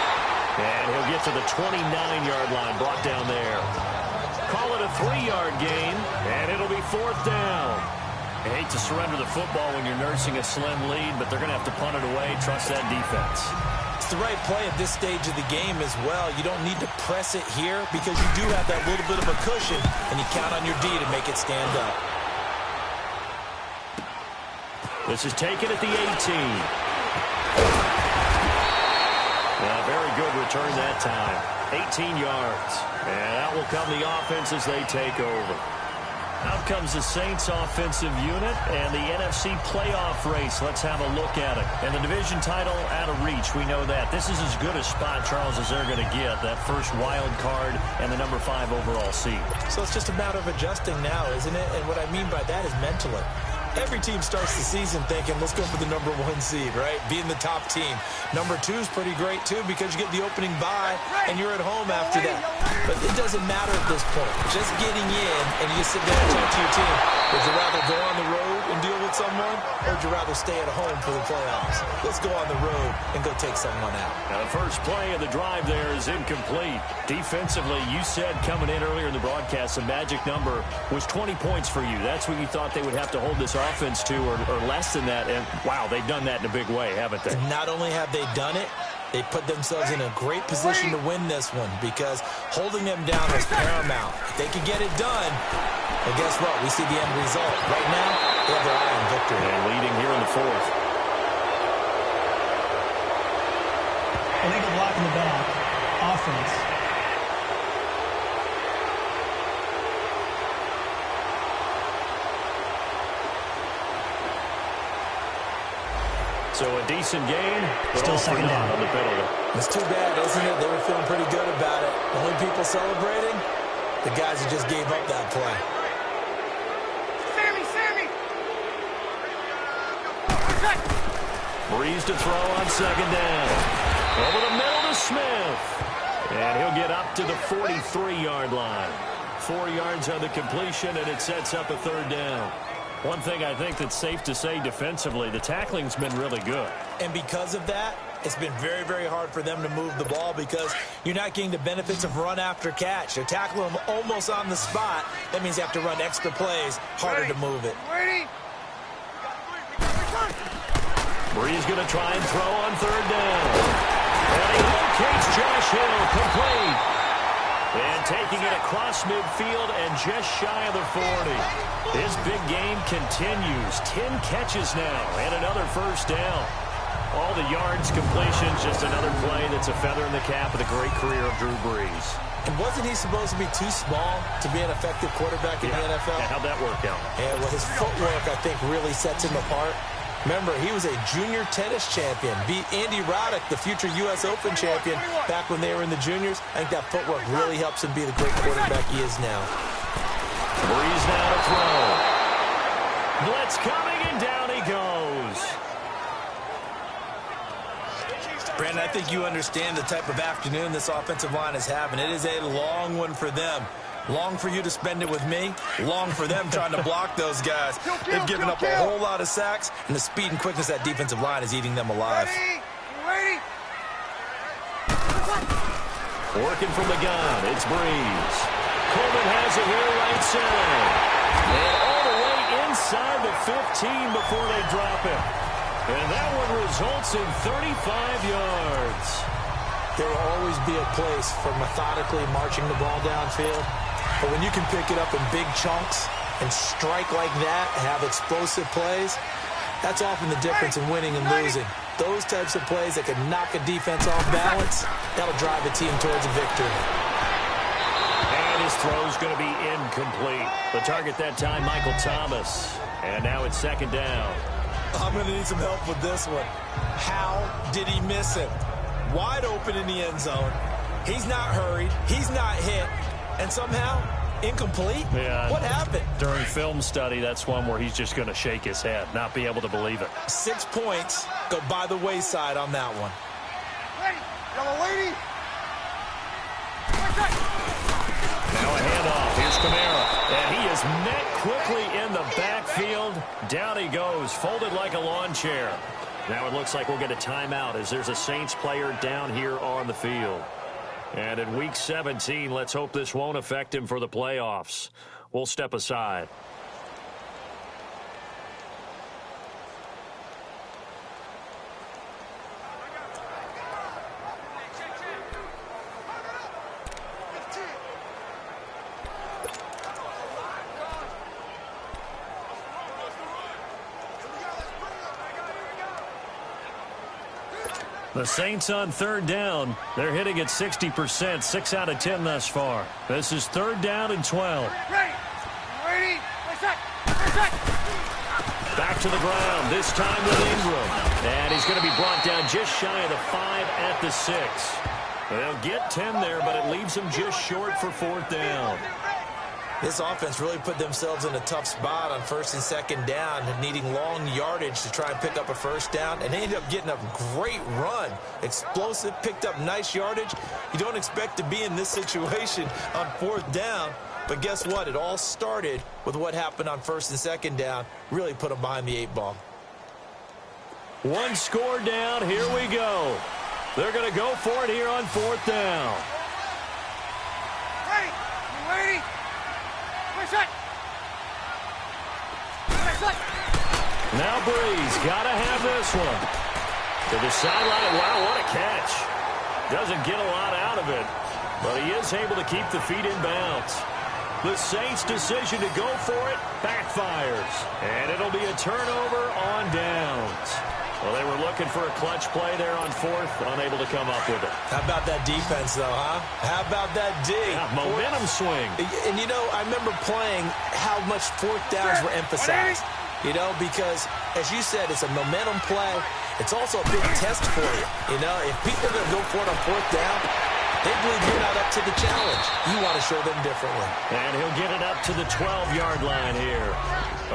And he'll get to the 29-yard line, brought down there. Call it a 3-yard gain, and it'll be 4th down. I hate to surrender the football when you're nursing a slim lead, but they're going to have to punt it away. Trust that defense. It's the right play at this stage of the game as well. You don't need to press it here because you do have that little bit of a cushion, and you count on your D to make it stand up. This is taken at the 18. Very good return that time. 18 yards. And out will come the offense as they take over. Out comes the Saints offensive unit and the NFC playoff race. Let's have a look at it. And the division title out of reach, we know that. This is as good a spot, Charles, as they're going to get. That first wild card and the number 5 overall seed. So it's just a matter of adjusting now, isn't it? And what I mean by that is mentally. Every team starts the season thinking, let's go for the number 1 seed, right? Being the top team. Number 2 is pretty great, too, because you get the opening bye, and you're at home after that. But it doesn't matter at this point. Just getting in, and you sit down and talk to your team. Would you rather go on the road and deal with someone, or would you rather stay at home for the playoffs? Let's go on the road and go take someone out. Now, the first play of the drive there is incomplete. Defensively, you said coming in earlier in the broadcast, the magic number was 20 points for you. That's what you thought they would have to hold this offense to, or less than that. And, wow, they've done that in a big way, haven't they? And not only have they done it, they put themselves in a great position to win this one because holding them down is paramount. If they can get it done, well, guess what? We see the end result. Right now, they have their eye on victory. And leading here in the 4th. Illegal block in the back. Offense. So a decent game, but still second down on the penalty. It's too bad, isn't it? They were feeling pretty good about it. The only people celebrating, the guys who just gave up that play. Breeze to throw on second down. Over the middle to Smith. And he'll get up to the 43-yard line. 4 yards on the completion, and it sets up a 3rd down. One thing I think that's safe to say defensively, the tackling's been really good. And because of that, it's been very, very hard for them to move the ball because you're not getting the benefits of run after catch. They're tackling them almost on the spot. That means you have to run extra plays, harder to move it. Bree's going to try and throw on 3rd down. And he locates Josh Hill, complete. And taking it across midfield and just shy of the 40. His big game continues. 10 catches now and another first down. All the yards, completions, just another play that's a feather in the cap of the great career of Drew Brees. And wasn't he supposed to be too small to be an effective quarterback in the NFL? Yeah, how'd that work out? And well, his footwork, I think, really sets him apart. Remember, he was a junior tennis champion. Beat Andy Roddick, the future U.S. Open champion, back when they were in the juniors. I think that footwork really helps him be the great quarterback he is now. Brees now to throw. Blitz coming, and down he goes. Brandon, I think you understand the type of afternoon this offensive line is having. It is a long one for them. Long for you to spend it with me. Long for them trying to block those guys. They've given up a whole lot of sacks, and the speed and quickness of that defensive line is eating them alive. Ready? Working from the gun, it's Brees. Coleman has it here right side. And all the way inside the 15 before they drop it. And that one results in 35 yards. There will always be a place for methodically marching the ball downfield. But when you can pick it up in big chunks and strike like that, have explosive plays, that's often the difference in winning and losing. Those types of plays that can knock a defense off balance, that'll drive a team towards a victory. And his throw's going to be incomplete. The target that time, Michael Thomas. And now it's second down. I'm going to need some help with this one. How did he miss it? Wide open in the end zone. He's not hurried. He's not hit. And somehow, incomplete? Yeah. What happened? During film study, that's one where he's just going to shake his head, not be able to believe it. 6 points go by the wayside on that one. Ready? Yellow lady. Now a handoff. Here's Kamara. And he is met quickly in the backfield. Down he goes, folded like a lawn chair. Now it looks like we'll get a timeout as there's a Saints player down here on the field. And in Week 17, let's hope this won't affect him for the playoffs. We'll step aside. The Saints on third down. They're hitting at 60%, 6 out of 10 thus far. This is third down and 12. Ready? Ready? Back to the ground, this time with Ingram. And he's going to be brought down just shy of the 5 at the 6. They'll get 10 there, but it leaves them just short for fourth down. This offense really put themselves in a tough spot on first and second down, needing long yardage to try and pick up a first down, and they ended up getting a great run. Explosive, picked up nice yardage. You don't expect to be in this situation on fourth down, but guess what? It all started with what happened on first and second down. Really put them behind the 8 ball. One score down, here we go. They're going to go for it here on fourth down. Ready? You ready? Now Brees, gotta have this one. To the sideline, wow, what a catch. Doesn't get a lot out of it, but he is able to keep the feet in bounds. The Saints' decision to go for it backfires, and it'll be a turnover on downs. Well, they were looking for a clutch play there on fourth, unable to come up with it. How about that defense, though, huh? How about that D? Yeah, momentum swing. And, you know, I remember playing how much fourth downs were emphasized. You know, because, as you said, it's a momentum play. It's also a big test for you. You know, if people are going to go for it on fourth down, they believe you're not up to the challenge. You want to show them differently. And he'll get it up to the 12-yard line here.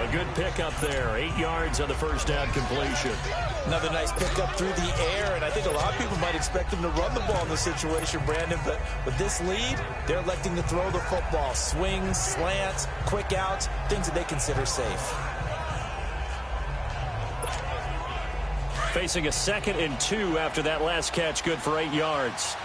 A good pickup there. 8 yards on the first down completion. Another nice pickup through the air, and I think a lot of people might expect him to run the ball in this situation, Brandon, but with this lead, they're electing to throw the football. Swings, slants, quick outs, things that they consider safe. Facing a 2nd and 2 after that last catch, good for 8 yards.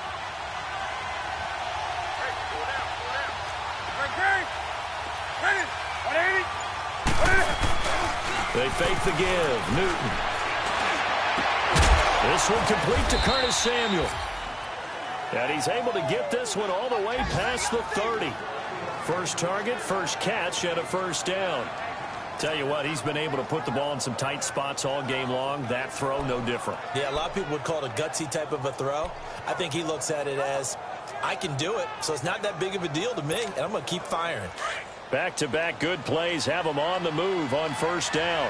They fake the give. Newton. This one complete to Curtis Samuel. And he's able to get this one all the way past the 30. First target, first catch, and a first down. Tell you what, he's been able to put the ball in some tight spots all game long. That throw, no different. Yeah, a lot of people would call it a gutsy type of a throw. I think he looks at it as, I can do it, so it's not that big of a deal to me, and I'm going to keep firing. Back-to-back good plays have him on the move on first down.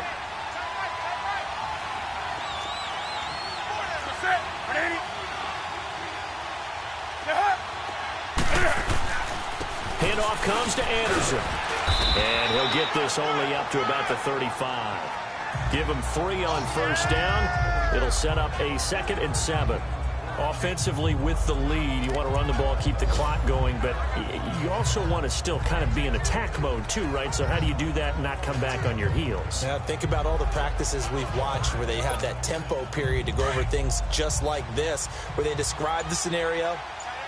Handoff comes to Anderson. And he'll get this only up to about the 35. Give him 3 on first down. It'll set up a 2nd and 7. Offensively with the lead, you want to run the ball, keep the clock going, but you also want to still kind of be in attack mode too, right? So how do you do that and not come back on your heels? Yeah, think about all the practices we've watched where they have that tempo period to go over things just like this, where they describe the scenario,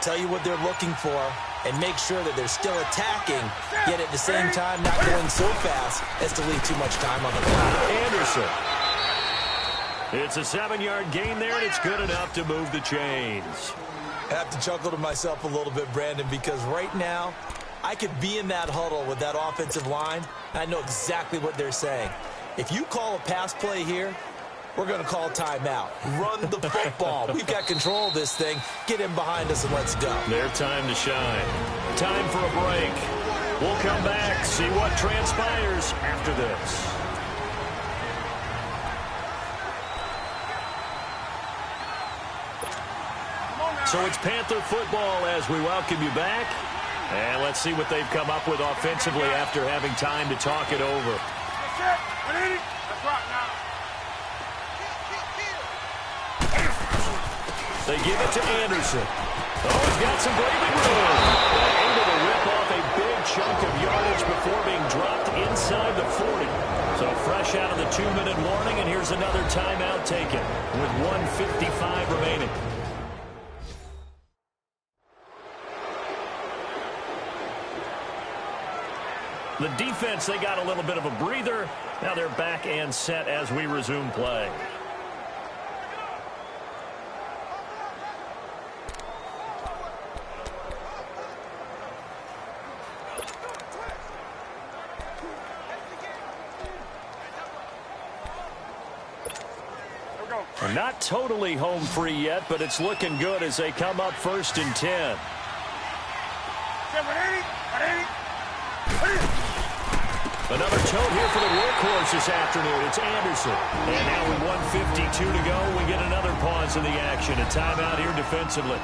tell you what they're looking for, and make sure that they're still attacking, yet at the same time not going so fast as to leave too much time on the clock. Anderson. It's a 7-yard gain there, and it's good enough to move the chains. I have to chuckle to myself a little bit, Brandon, because right now I could be in that huddle with that offensive line, and I know exactly what they're saying. If you call a pass play here, we're going to call timeout. Run the football. We've got control of this thing. Get in behind us and let's go. Their time to shine. Time for a break. We'll come back, see what transpires after this. So it's Panther football as we welcome you back. And let's see what they've come up with offensively after having time to talk it over. They give it to Anderson. Oh, he's got some breathing room. Able to rip off a big chunk of yardage before being dropped inside the 40. So fresh out of the 2-minute warning, and here's another timeout taken with 1:55 remaining. The defense, they got a little bit of a breather. Now they're back and set as we resume play. We're not totally home free yet, but it's looking good as they come up 1st and 10. Another tote here for the workhorse this afternoon. It's Anderson. And now with 1:52 to go, we get another pause in the action. A timeout here defensively.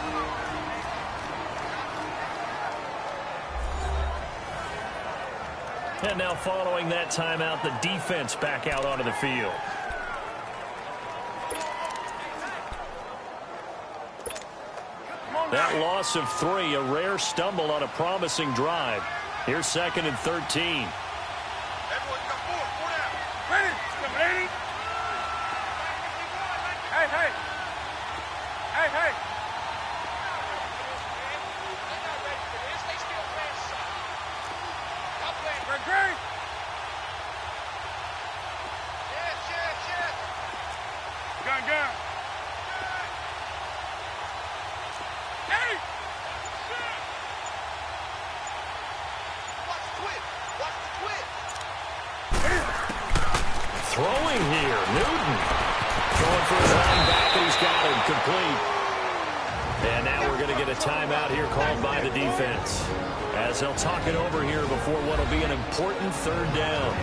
And now following that timeout, the defense back out onto the field. That loss of 3, a rare stumble on a promising drive. Here's 2nd and 13. Throwing here, Newton. Throwing for his line back, and he's got him complete. And now we're going to get a timeout here called by the defense, as they'll talk it over here before what will be an important 3rd down.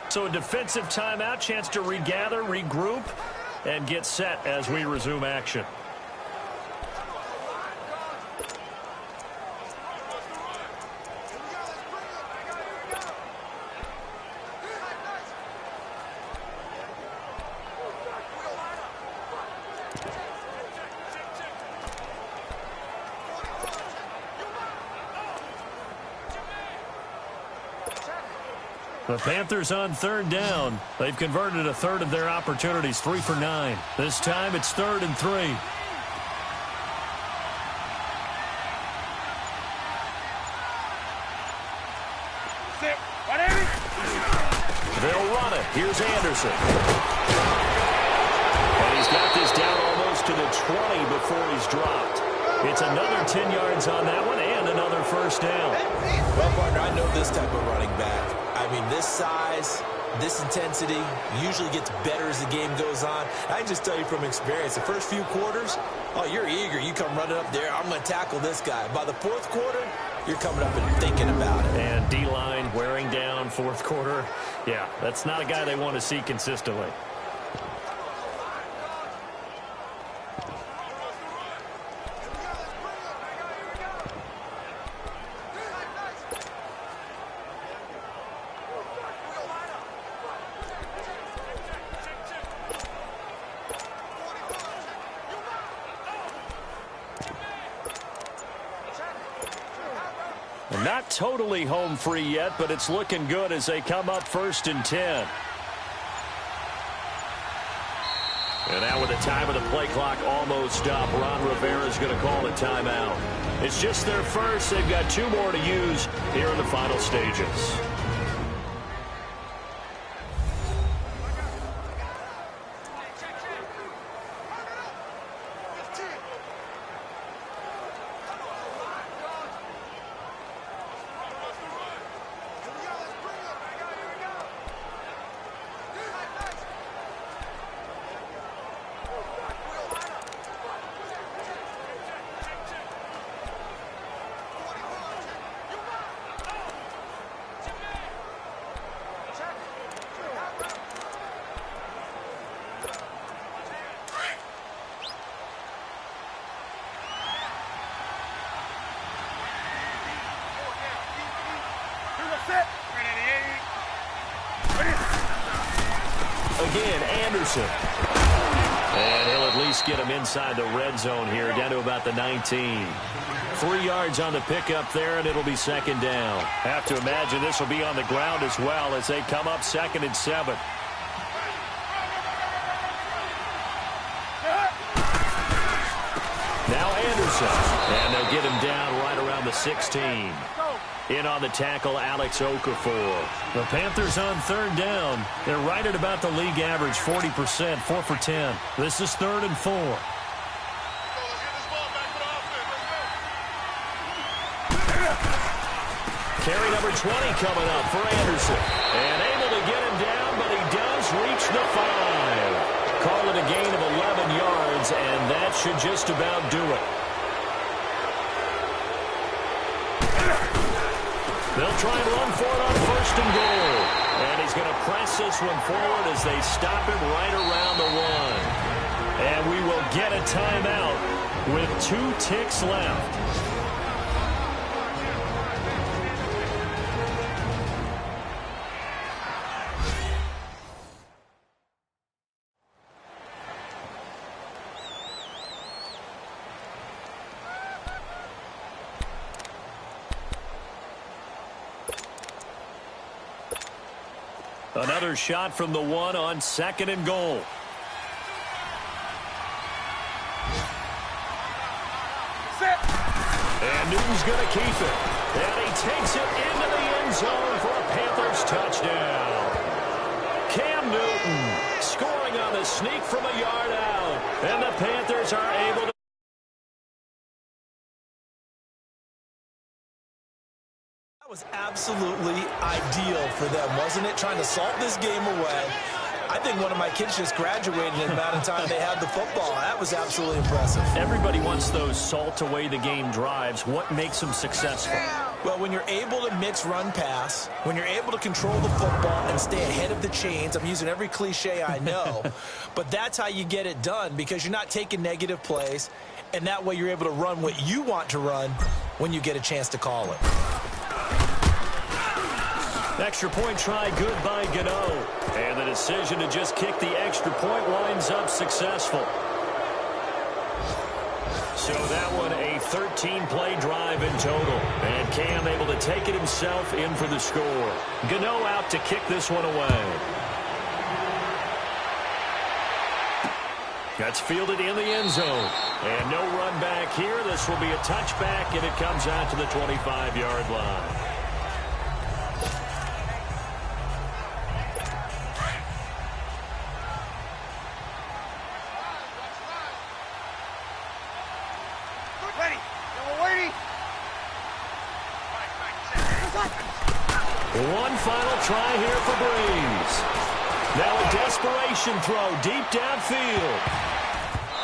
So a defensive timeout, chance to regather, regroup, and get set as we resume action. The Panthers on 3rd down. They've converted a 1/3 of their opportunities, 3 for 9. This time it's 3rd and 3. They'll Here's Anderson. And he's got this down almost to the 20 before he's dropped. It's another 10 yards on that one and another first down. Well, partner, I know this type of running back. I mean, this size, this intensity usually gets better as the game goes on. I can just tell you from experience, the first few quarters, oh, you're eager. You come running up there, I'm going to tackle this guy. By the fourth quarter, you're coming up and thinking about it. And D-line wearing down fourth quarter. Yeah, that's not a guy they want to see consistently. Not totally home free yet, but it's looking good as they come up 1st and 10. And now with the time of the play clock almost up, Ron Rivera's going to call a timeout. It's just their first. They've got 2 more to use here in the final stages. Again, Anderson. And he'll at least get him inside the red zone here, down to about the 19. 3 yards on the pickup there, and it'll be 2nd down. Have to imagine this will be on the ground as well as they come up 2nd and 7. Now Anderson. And they'll get him down right around the 16. In on the tackle, Alex Okafor. The Panthers on 3rd down. They're right at about the league average, 40%, 4 for 10. This is 3rd and 4. Carry number 20 coming up for Anderson. And able to get him down, but he does reach the 5. Call it a gain of 11 yards, and that should just about do it. They'll try and run for it on 1st and goal. And he's going to press this one forward as they stop him right around the 1. And we will get a timeout with 2 ticks left. Another shot from the 1 on 2nd and goal. And Newton's going to keep it. And he takes it into the end zone for a Panthers touchdown. Cam Newton scoring on the sneak from a yard out. And the Panthers are able to. Was absolutely ideal for them, wasn't it? Trying to salt this game away. I think one of my kids just graduated in the amount of time they had the football. That was absolutely impressive. Everybody wants those salt away the game drives. What makes them successful? Well, when you're able to mix run pass, when you're able to control the football and stay ahead of the chains, I'm using every cliche I know, but that's how you get it done, because you're not taking negative plays, and that way you're able to run what you want to run when you get a chance to call it. Extra point try good by Gano. And the decision to just kick the extra point winds up successful. So that one a 13-play drive in total. And Cam able to take it himself in for the score. Gano out to kick this one away. That's fielded in the end zone. And no run back here. This will be a touchback, and it comes out to the 25-yard line. One final try here for Breeze. Now a desperation throw deep downfield.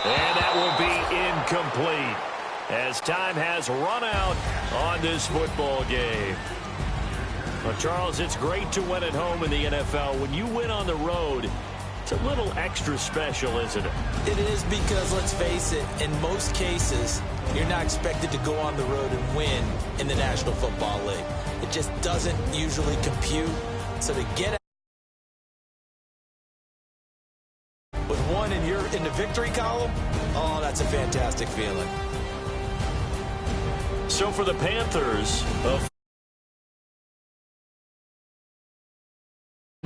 And that will be incomplete as time has run out on this football game. Well, Charles, it's great to win at home in the NFL. When you win on the road, it's a little extra special, isn't it? It is because, let's face it, in most cases, you're not expected to go on the road and win in the National Football League. It just doesn't usually compute. So to get with one in the victory column, oh, that's a fantastic feeling. So for the Panthers,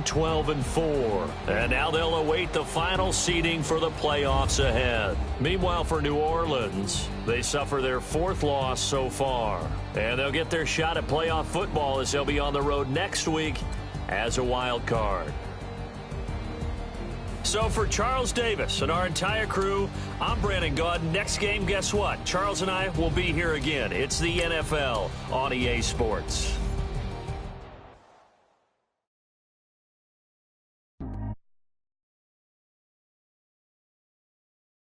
12-4, and now they'll await the final seeding for the playoffs ahead. Meanwhile, for New Orleans, they suffer their 4th loss so far, and they'll get their shot at playoff football as they'll be on the road next week as a wild card. So for Charles Davis and our entire crew, I'm Brandon Gaudin. Next game, guess what? Charles and I will be here again. It's the NFL on EA Sports.